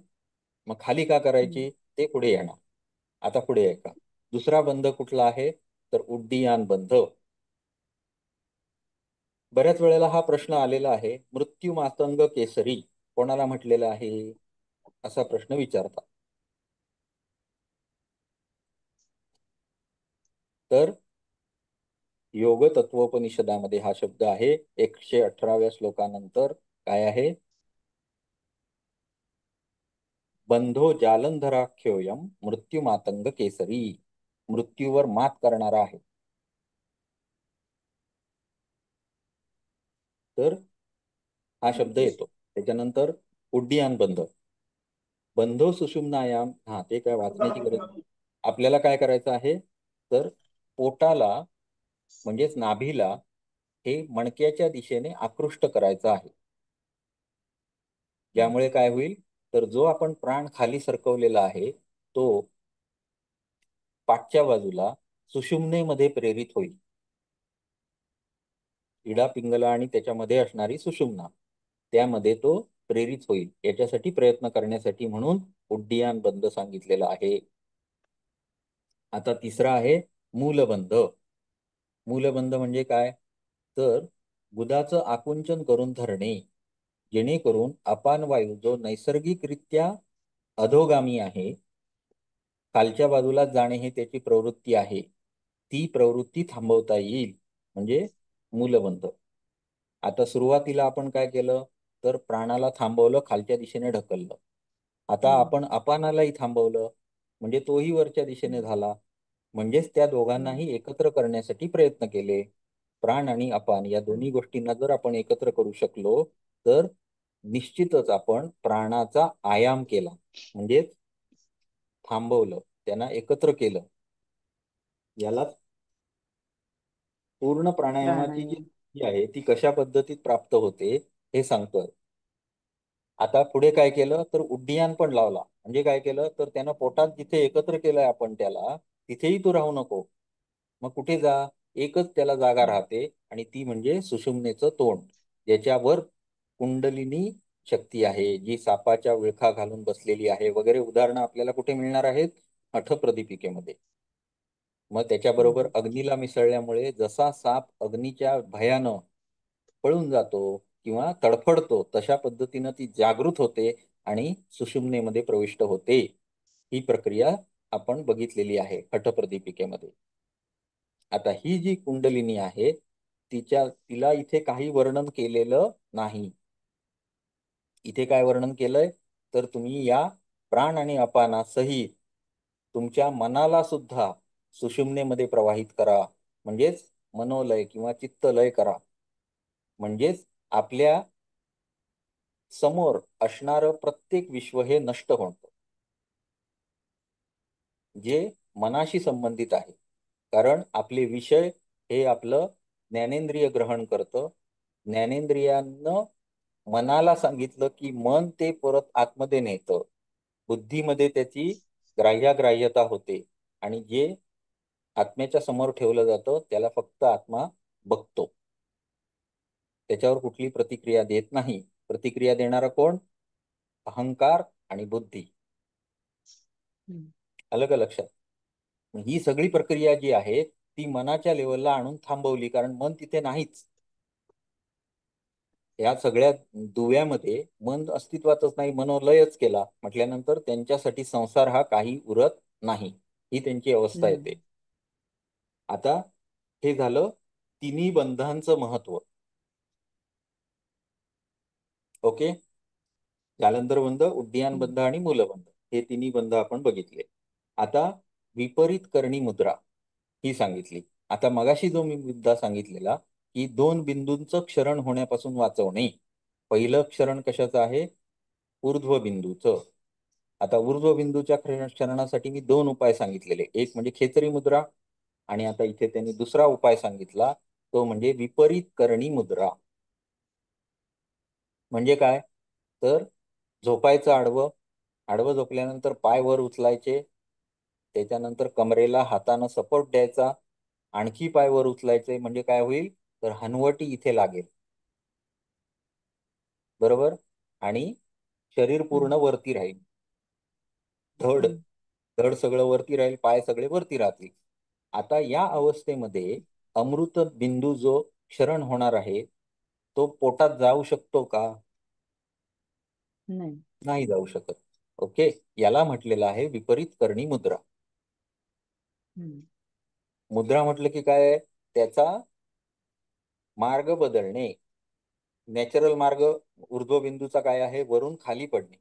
मग खाली का करायची ते पुढे येणार. आता पुढे ऐका, दुसरा बंध कुठला आहे, तर उड्डीयान बंध. बऱ्याच वेळेला हा प्रश्न आलेला आहे, मृत्यू मातंग केसरी कोणाला म्हटलेला आहे, असा प्रश्न विचारतात. तर योग तत्वोपनिषदामध्ये हा शब्द आहे. 118व्या श्लोकानंतर काय आहे, बंधो जालंधराख्योयम मृत्यू मातंग केसरी, मृत्यूवर मात करणारा आहे. तर हा शब्द येतो. त्याच्यानंतर उड्डीयान बंध, बंधो सुषुम्नायाम, हा ते काय वाचण्याची गरज नाही. आपल्याला काय करायचं आहे, तर पोटाला म्हणजेच नाभीला हे मणक्याच्या दिशेने आकृष्ट करायचं आहे. ज्यामुळे काय होईल, तर जो आपण प्राण खाली सरकवलेला आहे तो पाठच्या बाजूला सुषुम्नेमध्ये प्रेरित होईल. इडा पिंगला आणि त्याच्यामध्ये असणारी सुषुम्ना, त्यामध्ये तो प्रेरित होईल. याच्यासाठी प्रयत्न करण्यासाठी म्हणून उड्डीयान बंध सांगितलेला आहे. आता तिसरा आहे मूलबंध. मूलबंध म्हणजे काय, तर गुदाचं आकुंचन करून धरणे, जेणेकरून अपान वायू जो नैसर्गिकरित्या अधोगामी आहे, खालच्या बाजूला जाणे हे त्याची प्रवृत्ती आहे, ती प्रवृत्ती थांबवता येईल, म्हणजे मूलबंध. आता सुरुवातीला आपण काय केलं, तर प्राणाला थांबवलं, खालच्या दिशेने ढकललं. आता आपण अपानालाही थांबवलं, म्हणजे तोही वरच्या दिशेने झाला. म्हणजेच त्या दोघांनाही एकत्र करण्यासाठी प्रयत्न केले. प्राण आणि अपान या दोन्ही गोष्टींना जर आपण एकत्र करू शकलो तर निश्चितच आपण प्राणाचा आयाम केला, म्हणजे थांबवलं, त्यांना एकत्र केलं. याला पूर्ण प्राणायामाची जी प्राणायाम. स्थिती आहे ती कशा पद्धतीत प्राप्त होते हे सांगतोय. आता पुढे काय केलं, तर उड्डीयान पण लावला. म्हणजे काय केलं, तर त्यानं पोटात जिथे एकत्र केलंय आपण त्याला, तिथेही तू राहू नको, मग कुठे जा, एकच त्याला जागा राहते आणि ती म्हणजे सुषुम्नेचं तोंड, ज्याच्यावर कुंडलिनी शक्ती आहे, जी सापाच्या विळखा घालून बसलेली आहे वगैरे उदाहरणं आपल्याला कुठे मिळणार आहेत, अठप्रदीपिकेमध्ये. मग त्याच्याबरोबर अग्नीला मिसळल्यामुळे जसा साप अग्नीच्या भयानं पळून जातो किंवा तडफडतो, तशा पद्धतीनं ती जागृत होते आणि सुषुम्नेमध्ये प्रविष्ट होते. ही प्रक्रिया आपण बघितलेली आहे अठप्रदीपिकेमध्ये. आता ही जी कुंडलिनी आहे तिला इथे काही वर्णन केलेलं नाही. इथे काय वर्णन केलंय, तर तुम्ही या प्राण आणि अपानासहित तुमच्या मनाला सुद्धा सुषुम्नेमध्ये प्रवाहित करा, म्हणजेच मनोलय किंवा चित्तलय करा. म्हणजेच आपल्या समोर असणारं प्रत्येक विश्व हे नष्ट होतं, जे मनाशी संबंधित आहे. कारण आपले विषय हे आपलं ज्ञानेंद्रिय ग्रहण करतं. ज्ञानेंद्रियानं मनाला सांगितलं की मन ते परत आतमध्ये नेतं, बुद्धीमध्ये त्याची ग्राह्याग्राह्यता होते आणि जे आत्म्याच्या समोर ठेवलं जातं त्याला फक्त आत्मा बघतो, त्याच्यावर कुठली प्रतिक्रिया देत नाही. प्रतिक्रिया देणारा कोण, अहंकार आणि बुद्धी. अलग लक्षात. ही सगळी प्रक्रिया जी आहे ती मनाच्या लेवलला आणून थांबवली, कारण मन तिथे नाहीच. या सगळ्या दुव्यामध्ये मन अस्तित्वातच नाही, मनोलयच केला म्हटल्यानंतर त्यांच्यासाठी संसार हा काही उरत नाही, ही त्यांची अवस्था येते. आता हे झालं तिन्ही बंधांचं महत्व. ओके, जालंधर बंध, उड्डीयान बंध आणि मूलबंध हे तिन्ही बंध आपण बघितले. आता विपरीत करणी मुद्रा ही सांगितली. आता मगाशी जो मी मुद्दा सांगितलेला की दोन बिंदूंचं क्षरण होण्यापासून वाचवणे, पहिलं क्षरण कशाचं आहे, ऊर्ध्व बिंदूचं. आता ऊर्ध्व बिंदूच्या क्षरणासाठी मी दोन उपाय सांगितलेले, एक म्हणजे खेचरी मुद्रा आणि आता इथे त्यांनी दुसरा उपाय सांगितला तो म्हणजे विपरीत करणी मुद्रा. म्हणजे काय, तर झोपायचं आडवं, आडवं झोपल्यानंतर पाय वर उचलायचे, त्याच्यानंतर कमरेला हातानं सपोर्ट द्यायचा, आणखी पाय वर उचलायचे, म्हणजे काय होईल तर हनवटी इथे लागेल. बरोबर. आणि शरीर पूर्ण हम्म, वरती राहील. धड हम्म, धड सगळं वरती राहील, पाय सगळे वरती राहतील. आता या अवस्थेमध्ये अमृत बिंदू जो क्षरण होणार आहे तो पोटात जाऊ शकतो का? नाही. नाही जाऊ शकत. ओके. याला म्हटलेलं आहे विपरीत करणी मुद्रा. हम्म, मुद्रा म्हटलं की काय आहे? त्याचा मार्ग बदलणे. नॅचरल मार्ग ऊर्ध्व बिंदूचा काय आहे? वरून खाली पडणे.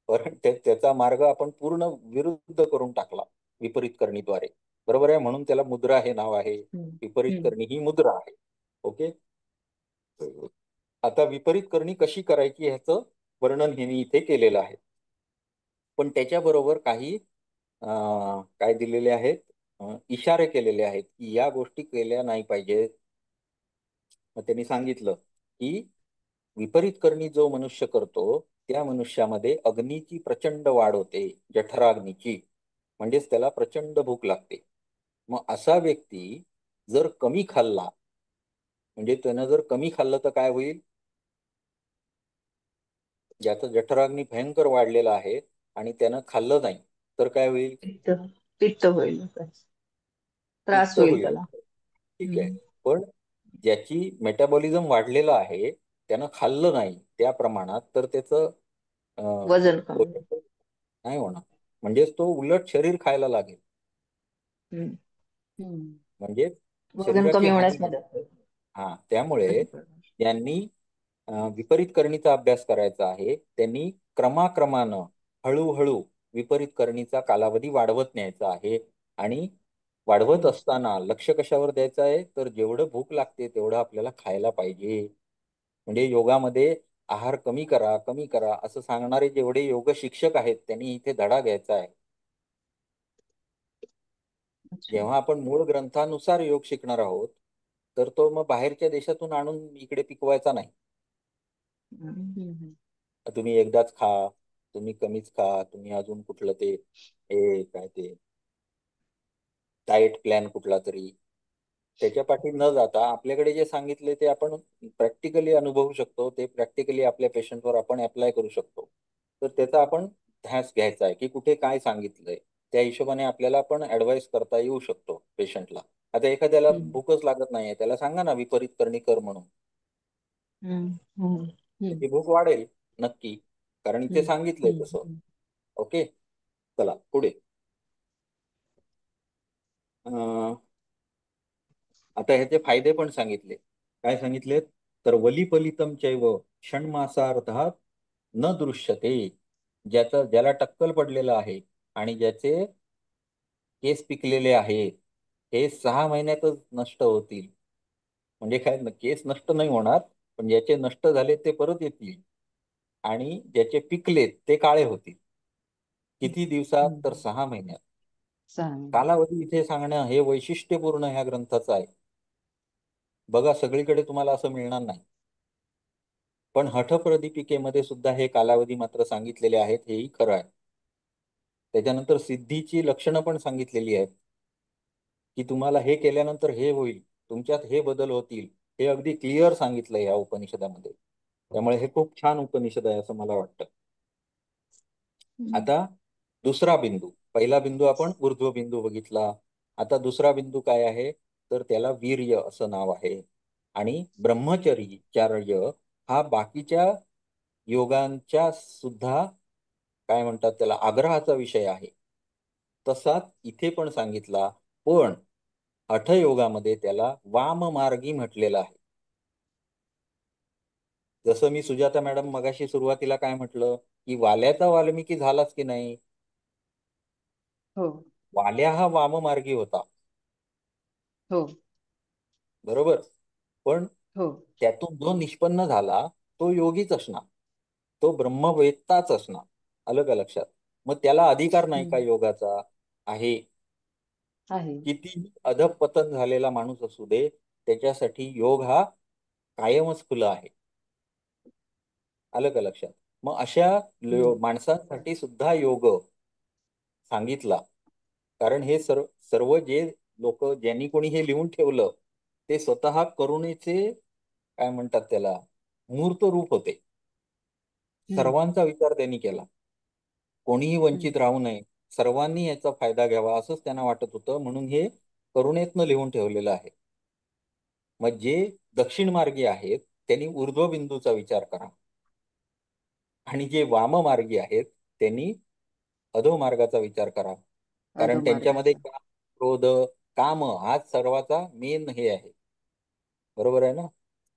पण त्याचा मार्ग आपण पूर्ण विरुद्ध करून टाकला विपरीत करणीद्वारे. बरोबर आहे. म्हणून त्याला मुद्रा हे नाव आहे. हम्म, विपरीत हम्म, करणी ही मुद्रा आहे. ओके. आता विपरीत करणी कशी करायची ह्याचं वर्णन हे मी इथे केलेलं आहे. पण त्याच्याबरोबर काही काय दिलेले आहेत, इशारे केलेले आहेत की या गोष्टी केल्या नाही पाहिजेत. मग त्यांनी सांगितलं की विपरीत करणी जो मनुष्य करतो त्या मनुष्यामध्ये अग्नीची प्रचंड वाढ होते, जठराग्नीची. म्हणजेच त्याला प्रचंड भूक लागते. मग असा व्यक्ती जर कमी खाल्ला, म्हणजे त्यानं जर कमी खाल्लं तर काय होईल? ज्याचं जठराग्नी भयंकर वाढलेला आहे आणि त्यानं खाल्लं नाही तर काय होईल? पित्त पित्त होईल, त्रास पित्त होईल होईल. त्याला. ठीक आहे. हम्म, पण ज्याची मेटाबॉलिझम वाढलेलं आहे त्यानं खाल्लं नाही त्या प्रमाणात तर त्याचं अं, वजन कमी होईल. वजन नाही होणार. म्हणजेच तो उलट शरीर खायला लागेल. हम्म, हम्म, म्हणजे वजन शरीराची कमी हानी होण्यास होईल. मदत होईल. हा, त्यामुळे बरोबर. यांनी विपरीत करणीचा अभ्यास करायचा आहे. त्यांनी क्रमाक्रमानं हळूहळू विपरीत करणीचा कालावधी वाढवत न्यायचा आहे. आणि वाढवत हम्म, असताना लक्ष कशावर द्यायचं आहे तर जेवढं भूक लागते तेवढं आपल्याला खायला पाहिजे. म्हणजे योगामध्ये आहार कमी करा कमी करा असं सांगणारे जेवढे योग शिक्षक आहेत त्यांनी इथे धडा घ्यायचा आहे. अच्छा. जेव्हा आपण मूळ ग्रंथानुसार योग शिकणार आहोत तर तो मग बाहेरच्या देशातून आणून इकडे पिकवायचा नाही. हम्म, हम्म, तुम्ही एकदाच खा, तुम्ही कमीच खा, तुम्ही अजून कुठलं ते हे काय ते डाएट प्लॅन कुठला तरी त्याच्या पाठी न जाता आपल्याकडे जे सांगितले ते आपण प्रॅक्टिकली अनुभवू शकतो. ते प्रॅक्टिकली आपल्या पेशंटवर आपण अप्लाय करू शकतो. तर त्याचा आपण ध्यास घ्यायचा आहे की कुठे काय सांगितलंय त्या हिशोबाने आपल्याला पण ऍडवाइस करता येऊ शकतो पेशंटला. आता एखाद्याला हम्म, भूकच लागत नाहीये त्याला सांगा ना विपरीत करणी कर म्हणून. हम्म, हम्म, हम्म, त्याची भूक वाढेल नक्की, कारण इथे हम्म, सांगितलंय हम्म, तसं. हम्म, ओके. चला पुढे. अं, आता ह्याचे फायदे पण सांगितले. काय सांगितलेत तर वलिफलितम चैव षण्मासार्धात न दृश्यते. ज्याला टक्कल पडलेलं आहे आणि ज्याचे केस पिकलेले आहेत हे 6 महिन्यातच नष्ट होतील. म्हणजे काय केस नष्ट नाही होणार, पण ज्याचे नष्ट झाले ते परत येतील आणि ज्याचे पिकलेत ते काळे होतील. किती दिवसात तर हम्म. 6 महिन्यात. 6 महिने. कालावधी इथे सांगणं हे वैशिष्ट्यपूर्ण ह्या ग्रंथाचं आहे. बघा सगळीकडे तुम्हाला असं मिळणार नाही. पण हठप्रदीपिकेमध्ये सुद्धा हे कालावधी मात्र सांगितलेले आहेत, हेही खरं आहे. त्याच्यानंतर सिद्धीची लक्षणं पण सांगितलेली आहेत की तुम्हाला हे केल्यानंतर हे होईल, तुमच्यात हे बदल होतील. हे अगदी क्लिअर सांगितलंय या उपनिषदामध्ये. त्यामुळे हे खूप छान उपनिषद आहे असं मला वाटतं. हम्म, आता दुसरा बिंदू, पहिला बिंदू आपण ऊर्ध्व बिंदू बघितला. आता दुसरा बिंदू काय आहे तर त्याला वीर्य असं नाव आहे. आणि ब्रह्मचर्य हा बाकीच्या योगांच्या सुद्धा काय म्हणतात त्याला आग्रहाचा विषय आहे. तसाच इथे पण सांगितला, पण हठयोगामध्ये त्याला वाममार्गी म्हटलेलं आहे. जसं मी सुजाता मॅडम मगाशी सुरुवातीला काय म्हटलं की वाल्याचा वाल्मिकी झालाच की नाही. हो, वाल्या हा वाममार्गी होता. हो, बरोबर. पण हो. त्यातून जो निष्पन्न झाला तो योगीच असणार, तो ब्रह्मवेत्ताच असणार. आलं का लक्षात? मग त्याला अधिकार नाही का हम्म, योगाचा? आहे. आहे. किती अधःपतन झालेला माणूस असू दे त्याच्यासाठी योग हा कायमच खुला आहे. आलं का लक्षात? मग अशा हम्म, माणसांसाठी सुद्धा योग सांगितला. कारण हे सर्व जे लोक ज्यांनी कोणी हे लिहून ठेवलं ते स्वतः करुणेचे काय म्हणतात त्याला मूर्त रूप होते. हम्म, सर्वांचा विचार त्यांनी केला. कोणीही हम्म. वंचित राहू नये, सर्वांनी याचा फायदा घ्यावा असंच त्यांना वाटत होतं, म्हणून हे करुणेतनं लिहून ठेवलेलं आहे. मग जे दक्षिण मार्गी आहेत त्यांनी ऊर्ध्व बिंदूचा विचार करा आणि जे वाममार्गी आहेत त्यांनी अधोमार्गाचा विचार करा. कारण त्यांच्यामध्ये अधोमार्गाचा. काम, क्रोध, काम हाच सर्वाचा मेन हे आहे. बरोबर आहे ना?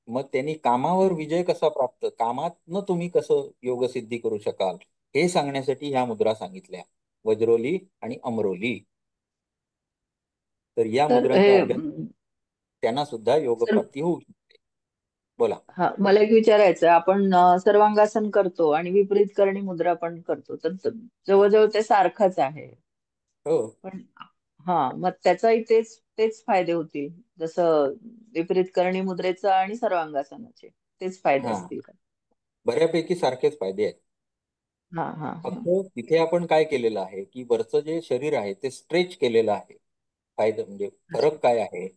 मग त्यांनी कामावर हम्म. विजय कसा प्राप्त, कामातनं तुम्ही कसं योगसिद्धी करू शकाल हे सांगण्यासाठी ह्या मुद्रा सांगितल्या, वज्रोली आणि अमरोली. तर या तर हे मुद्रांचा अभ्यास त्यांना सुद्धा सर, योगप्राप्ती होऊ शकते. बोला. हा मला एक विचारायचं आहे. आपण सर्वांगासन करतो आणि विपरीत करणी मुद्रा पण करतो, तर जवळजवळ ते सारखंच आहे. हो. पण हा, मग त्याचाही तेच तेच फायदे होतील, जसं विपरीत करणी मुद्रेचं आणि सर्वांगासनाचे तेच फायदे हा, असतील का? बऱ्यापैकी सारखेच फायदे आहेत. हा हा हा. फक्त तिथे आपण काय केलेलं आहे की वरचं जे शरीर आहे ते स्ट्रेच केलेलं आहे. फायदा म्हणजे अच्छा. फरक काय आहे,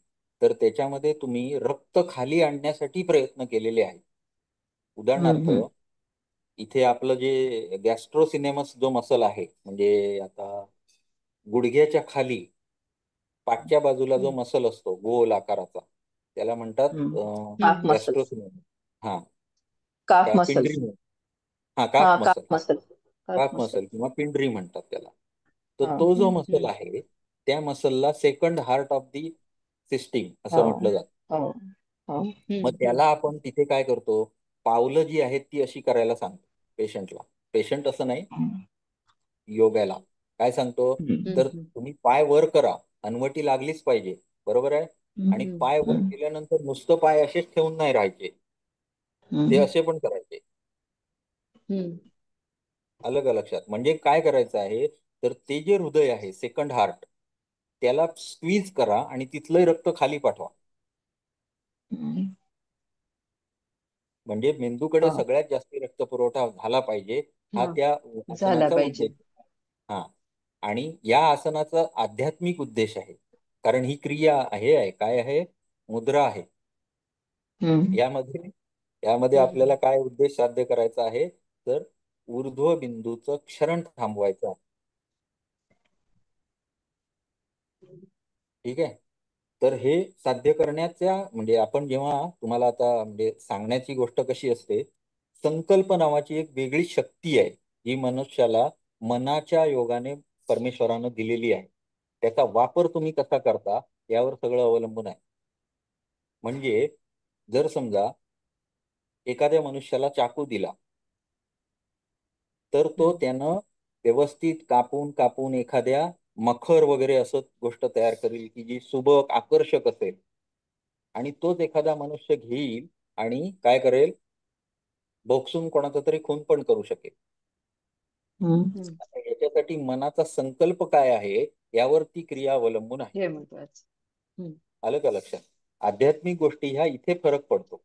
तर त्याच्यामध्ये तुम्ही रक्त खाली आणण्यासाठी प्रयत्न केलेले आहेत. उदाहरणार्थ, हम्म. इथे आपलं जे गॅस्ट्रोसिनेमस जो मसल आहे, म्हणजे आता गुडघ्याच्या खाली पाठच्या बाजूला जो हम्म. मसल असतो गोल आकाराचा, त्याला म्हणतात हम्म. Calf muscles. गॅस्ट्रोसिनेमस. हा, काफ का पिंडरी मसल्स. म्हणतात. हा, हा, काफ काफ मसल. हा, muscles. Calf calf muscle muscles. किंवा पिंडरी म्हणतात त्याला. तर हा. तो जो मसल हम्म. आहे त्या मसलला second heart of the system हा. असं म्हटलं जातं. हो. हो. मग त्याला आपण तिथे काय करतो, पावलं जी आहेत ती अशी करायला सांगतो पेशंटला. पेशंट असं नाही, हम्म. योगाला काय सांगतो, हम्म. तर तुम्ही पाय वर करा, हनवटी लागलीच पाहिजे. बरोबर आहे? आणि हम्म. पाय वर हम्म. केल्यानंतर नुसतं पाय असेच ठेवून नाही राहायचे, ते हम्म. असे पण करायचे. हम्म. आलं का लक्षात? म्हणजे काय करायचं आहे, तर ते जे हृदय आहे सेकंड हार्ट त्याला स्क्वीज करा आणि तिथलं रक्त खाली पाठवा. हम्म. म्हणजे मेंदूकडे हा. सगळ्यात जास्त रक्त पुरवठा झाला पाहिजे, हा हा. त्या झाला आसनाचा पाहिजे. उद्देश. हा, आणि या आसनाचा आध्यात्मिक उद्देश आहे. कारण ही क्रिया हे आहे, काय आहे, मुद्रा आहे. हम्म. यामध्ये यामध्ये आपल्याला हम्म. काय उद्देश साध्य करायचा आहे, तर ऊर्ध्व बिंदूचं क्षरण थांबवायचं आहे. ठीक आहे. तर हे साध्य करण्याच्या म्हणजे आपण जेव्हा तुम्हाला आता म्हणजे सांगण्याची गोष्ट कशी असते, संकल्प नावाची एक वेगळी शक्ती आहे जी मनुष्याला मनाच्या योगाने परमेश्वरानं दिलेली आहे. त्याचा वापर तुम्ही कसा करता यावर सगळं अवलंबून आहे. म्हणजे जर समजा एखाद्या मनुष्याला चाकू दिला तर तो हम्म. त्यानं व्यवस्थित कापून कापून एखाद्या मखर वगैरे असं गोष्ट तयार करेल की जी सुबक आकर्षक असेल, आणि तोच एखादा मनुष्य घेईल आणि काय करेल, भोगसून कोणाचा तरी खून पण करू शकेल. हम्म. आता याच्यासाठी मनाचा संकल्प काय आहे यावर ती क्रिया अवलंबून आहे. हे महत्वाचं. हम्म. आलं का लक्षात? आध्यात्मिक गोष्टी ह्या इथे फरक पडतो.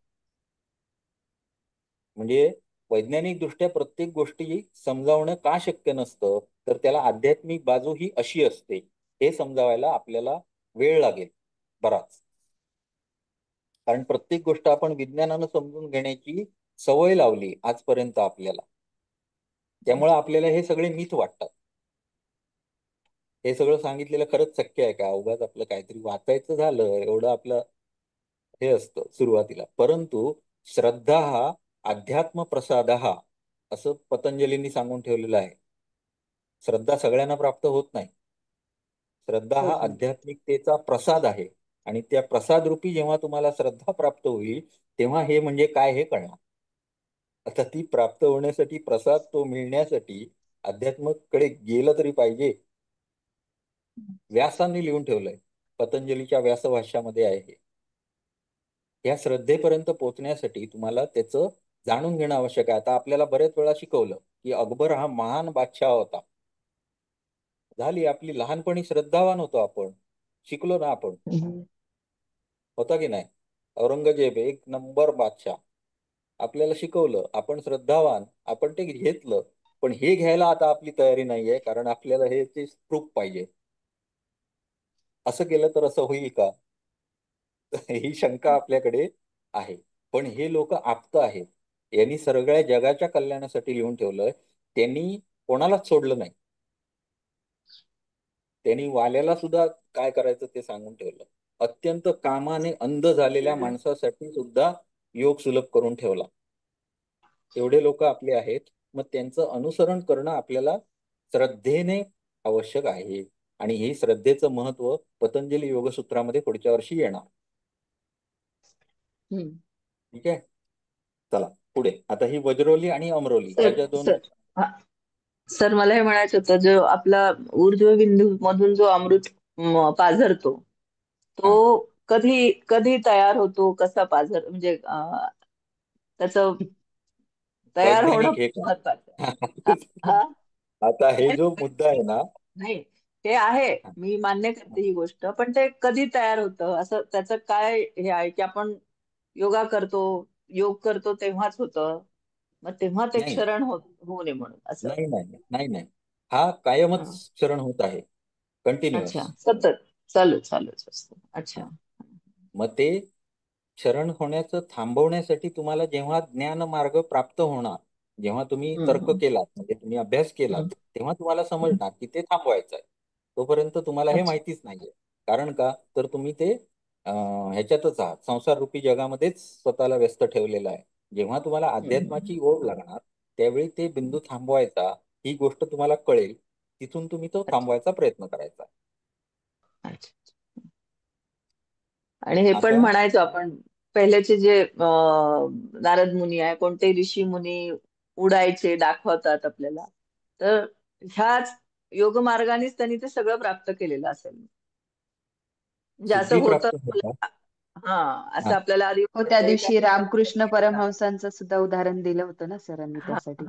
म्हणजे वैज्ञानिक दृष्ट्या प्रत्येक गोष्टी समजावणं का शक्य नसतं, तर त्याला आध्यात्मिक बाजू ही अशी असते हे समजावायला आपल्याला वेळ लागेल बराच. कारण प्रत्येक गोष्ट आपण विज्ञानानं समजून घेण्याची सवय लावली आजपर्यंत आपल्याला, त्यामुळे आपल्याला हे सगळे मिथ वाटतात. हे सगळं सांगितलेलं खरंच शक्य आहे का, उगाच आपलं काहीतरी वाचायचं झालं एवढं आपलं हे असतं सुरुवातीला. परंतु श्रद्धा हा अध्यात्म प्रसाद हा असं पतंजलींनी सांगून ठेवलेलं आहे. श्रद्धा सगळ्यांना प्राप्त होत नाही. श्रद्धा हा होत नाही. आध्यात्मिकतेचा प्रसाद आहे, आणि त्या प्रसाद रूपी जेव्हा तुम्हाला श्रद्धा प्राप्त होईल तेव्हा हे म्हणजे काय हे कळणार. आता ती प्राप्त होण्यासाठी, प्रसाद तो मिळण्यासाठी अध्यात्माकडे गेलं तरी पाहिजे. व्यासांनी लिहून ठेवलंय, पतंजलीच्या व्यासभाष्यामध्ये आहे हे. या श्रद्धेपर्यंत पोहोचण्यासाठी तुम्हाला त्याचं जाणून घेणं आवश्यक आहे. आता आपल्याला बरेच वेळा शिकवलं की अकबर हा महान बादशाह होता. झाली आपली लहानपणी श्रद्धावान होतो आपण, शिकलो ना आपण, हम्म. होता की नाही. औरंगजेब एक नंबर बादशाह, आपल्याला शिकवलं, आपण श्रद्धावान, आपण ते घेतलं. पण हे घ्यायला आता आपली तयारी नाहीये, कारण आपल्याला हे प्रूफ पाहिजे. असं केलं तर असं होईल का? ही शंका आपल्याकडे आहे. पण हे लोक आप्त आहेत. यांनी सगळ्या जगाच्या कल्याणासाठी लिहून ठेवलंय. त्यांनी कोणालाच सोडलं नाही. त्यांनी वाल्याला सुद्धा काय करायचं ते सांगून ठेवलं. अत्यंत कामाने अंध झालेल्या माणसासाठी सुद्धा योग सुलभ करून ठेवला. एवढे लोक आपले आहेत. मग त्यांचं अनुसरण करणं आपल्याला श्रद्धेने आवश्यक आहे. आणि हे श्रद्धेचं महत्व पतंजली योगसूत्रामध्ये पुढच्या वर्षी येणार. हम्म. ठीक आहे. चला पुढे. आता ही वज्रोली आणि अमरोली ह्या सर ज्या दोन. सर हा, सर मला हे म्हणायचं होतं, जो आपला ऊर्ध्व बिंदू मधून जो अमृत पाझरतो, तो हा कधी कधी तयार होतो, कसा म्हणजे त्याचं तयार होणं वैज्ञानिक हे महत्वाचं आहे. का? हा? आता हे नाही जो मुद्दा आहे ना. नाही, ते आहे, मी मान्य करते ही गोष्ट, पण ते कधी तयार होतं, असं त्याचं काय हे आहे की आपण योगा करतो, योग करतो तेव्हाच होतं, मग तेव्हा ते नाही क्षरण होऊ नये म्हणून असं. नाही नाही नाही नाही. हा कायमच हा. चरण होत आहे. कंटिन्युअस. अच्छा, सतत चालूच असतं. अच्छा. मग ते शरण होण्याचं थांबवण्यासाठी तुम्हाला जेव्हा ज्ञान मार्ग प्राप्त होणार, जेव्हा तुम्ही तर्क हम्म. केलात म्हणजे तुम्ही अभ्यास केलात, हम्म. तेव्हा तुम्हाला हम्म. समजणार की ते थांबवायचं आहे. तोपर्यंत तुम्हाला हे अच्छा. माहितीच नाहीये. कारण का तर तुम्ही ते ह्याच्यातच आहात, संसार रूपी जगामध्येच स्वतःला व्यस्त ठेवलेलं आहे. जेव्हा तुम्हाला हम्म. अध्यात्माची ओढ लागणार त्यावेळी ते बिंदू थांबवायचा, ही गोष्ट तुम्हाला कळेल. तिथून तुम्ही तो अच्छा. थांबवायचा प्रयत्न करायचा. अच्छा. आणि हे पण आता म्हणायचो आपण, पहिल्याचे जे नारद मुनी आहे, कोणते ऋषी मुनी उडायचे दाखवतात आपल्याला, तर ह्याच योग मार्गानेच त्यांनी ते सगळं प्राप्त केलेलं असेल. म्हणजे असं सिद्धी होतं प्राप्त होता. हा, हा असं आपल्याला आधी हो, त्या वाटतंय की दिवशी आपल्याला रामकृष्ण शक्य आहे का? हा. परमहंसांचं सुद्धा उदाहरण दिलं होतं ना सरांनी हा. त्यासाठीच.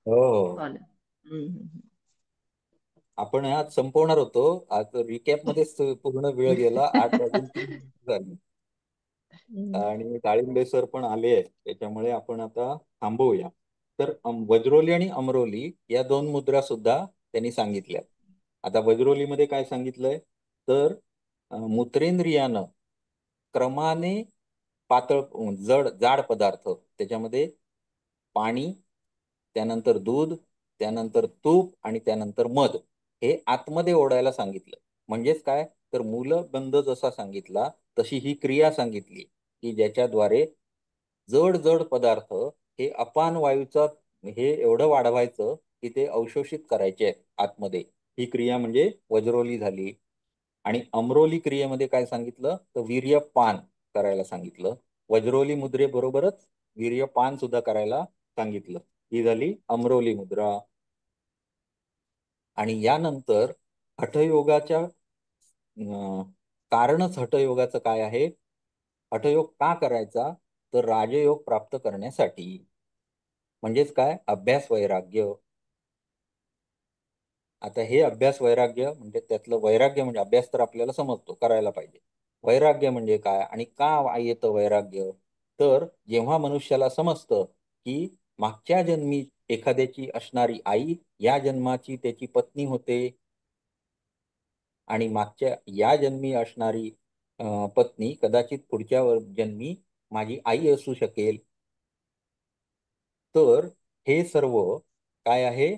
हो हो. हो ना. हम्म. आपण आज संपवणार होतो. आज रिकॅप मध्येच पूर्ण वेळ गेला. 8 वाजून 3 मिनिट झाली. हम्म. आणि डाळिंबे सर पण आले आहेत, त्याच्यामुळे आपण आता थांबवूया. तर वज्रोली आणि अमरोली या दोन मुद्रा सुद्धा त्यांनी सांगितल्या. आता वज्रोलीमध्ये काय सांगितलंय तर मूत्रेंद्रियानं क्रमाने पातळ जाड पदार्थ, त्याच्यामध्ये पाणी, त्यानंतर दूध, त्यानंतर तूप आणि त्यानंतर मध हे आतमध्ये ओढायला सांगितलं. म्हणजेच काय तर मूलबंध जसा सांगितला तशी ही क्रिया सांगितली की ज्याच्याद्वारे जड जड पदार्थ हे अपान वायूचा हे एवढं वाढवायचं की ते अवशोषित करायचे आहेत आतमध्ये. ही क्रिया म्हणजे वज्रोली झाली. आणि अमरोली क्रियेमध्ये काय सांगितलं तर वीर्यपान करायला सांगितलं. वज्रोली मुद्रेबरोबरच वीर्यपान सुद्धा करायला सांगितलं. ही झाली अमरोली मुद्रा. आणि यानंतर हठयोगाच्या कारणच हठयोगाचं काय आहे. हठयोग का करायचा तर राजयोग प्राप्त करण्यासाठी. म्हणजेच काय अभ्यास वैराग्य. आता हे अभ्यास वैराग्य म्हणजे त्यातलं वैराग्य म्हणजे अभ्यास तर आपल्याला समजतो करायला पाहिजे. वैराग्य म्हणजे काय आणि का येतं वैराग्य तर जेव्हा मनुष्याला समजतं की मागच्या जन्मी एखाद्याची असणारी आई या जन्माची त्याची पत्नी होते आणि मागच्या या जन्मी असणारी पत्नी कदाचित पुढच्या जन्मी माझी आई असू शकेल. तर हे सर्व काय आहे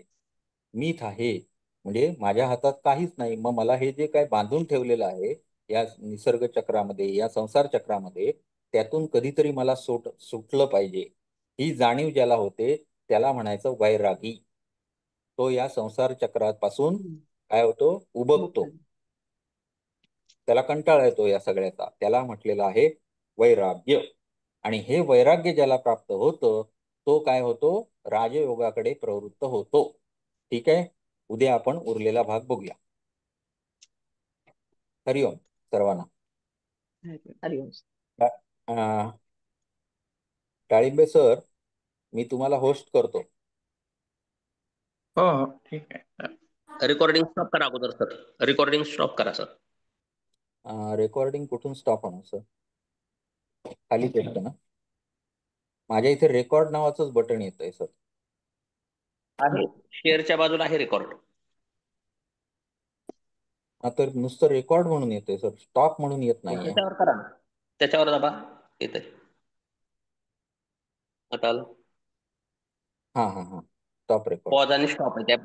मीथ आहे. म्हणजे माझ्या हातात काहीच नाही. मग मला हे जे काय बांधून ठेवलेलं आहे या निसर्ग चक्रामध्ये या संसार चक्रामध्ये त्यातून कधीतरी मला सुटलं पाहिजे. ही जाणीव ज्याला होते त्याला म्हणायचं वैरागी. तो या संसार चक्रापासून हम्म. काय होतो उबगतो. मुक्त. त्याला कंटाळा येतो या सगळ्याचा. त्याला म्हटलेलं आहे वैराग्य. आणि हे वैराग्य ज्याला प्राप्त होतं तो काय होतो राजयोगाकडे प्रवृत्त होतो. ठीक आहे. उद्या आपण उरलेला भाग बघूया. हरिओम सर्वांना. हरिओम. अं, डाळिंबे सर मी तुम्हाला होस्ट करतो. हो हो ठीक आहे. रेकॉर्डिंग स्टॉप करा अगोदर सर. रेकॉर्डिंग स्टॉप करा सर. रेकॉर्डिंग कुठून स्टॉप होणार सर. खाली येतं ना. माझ्या इथे रेकॉर्ड नावाचंच बटन येतंय सर. आहे शेअरच्या बाजूला आहे रेकॉर्ड. हा तर नुसतं रेकॉर्ड म्हणून येते सर, स्टॉप म्हणून येत नाहीये. त्याच्यावर करा ना. त्याच्यावर दाबा, येते. आता आलं. हा हा हा, स्टॉप रेकॉर्ड. पॉज आणि स्टॉप आहे त्या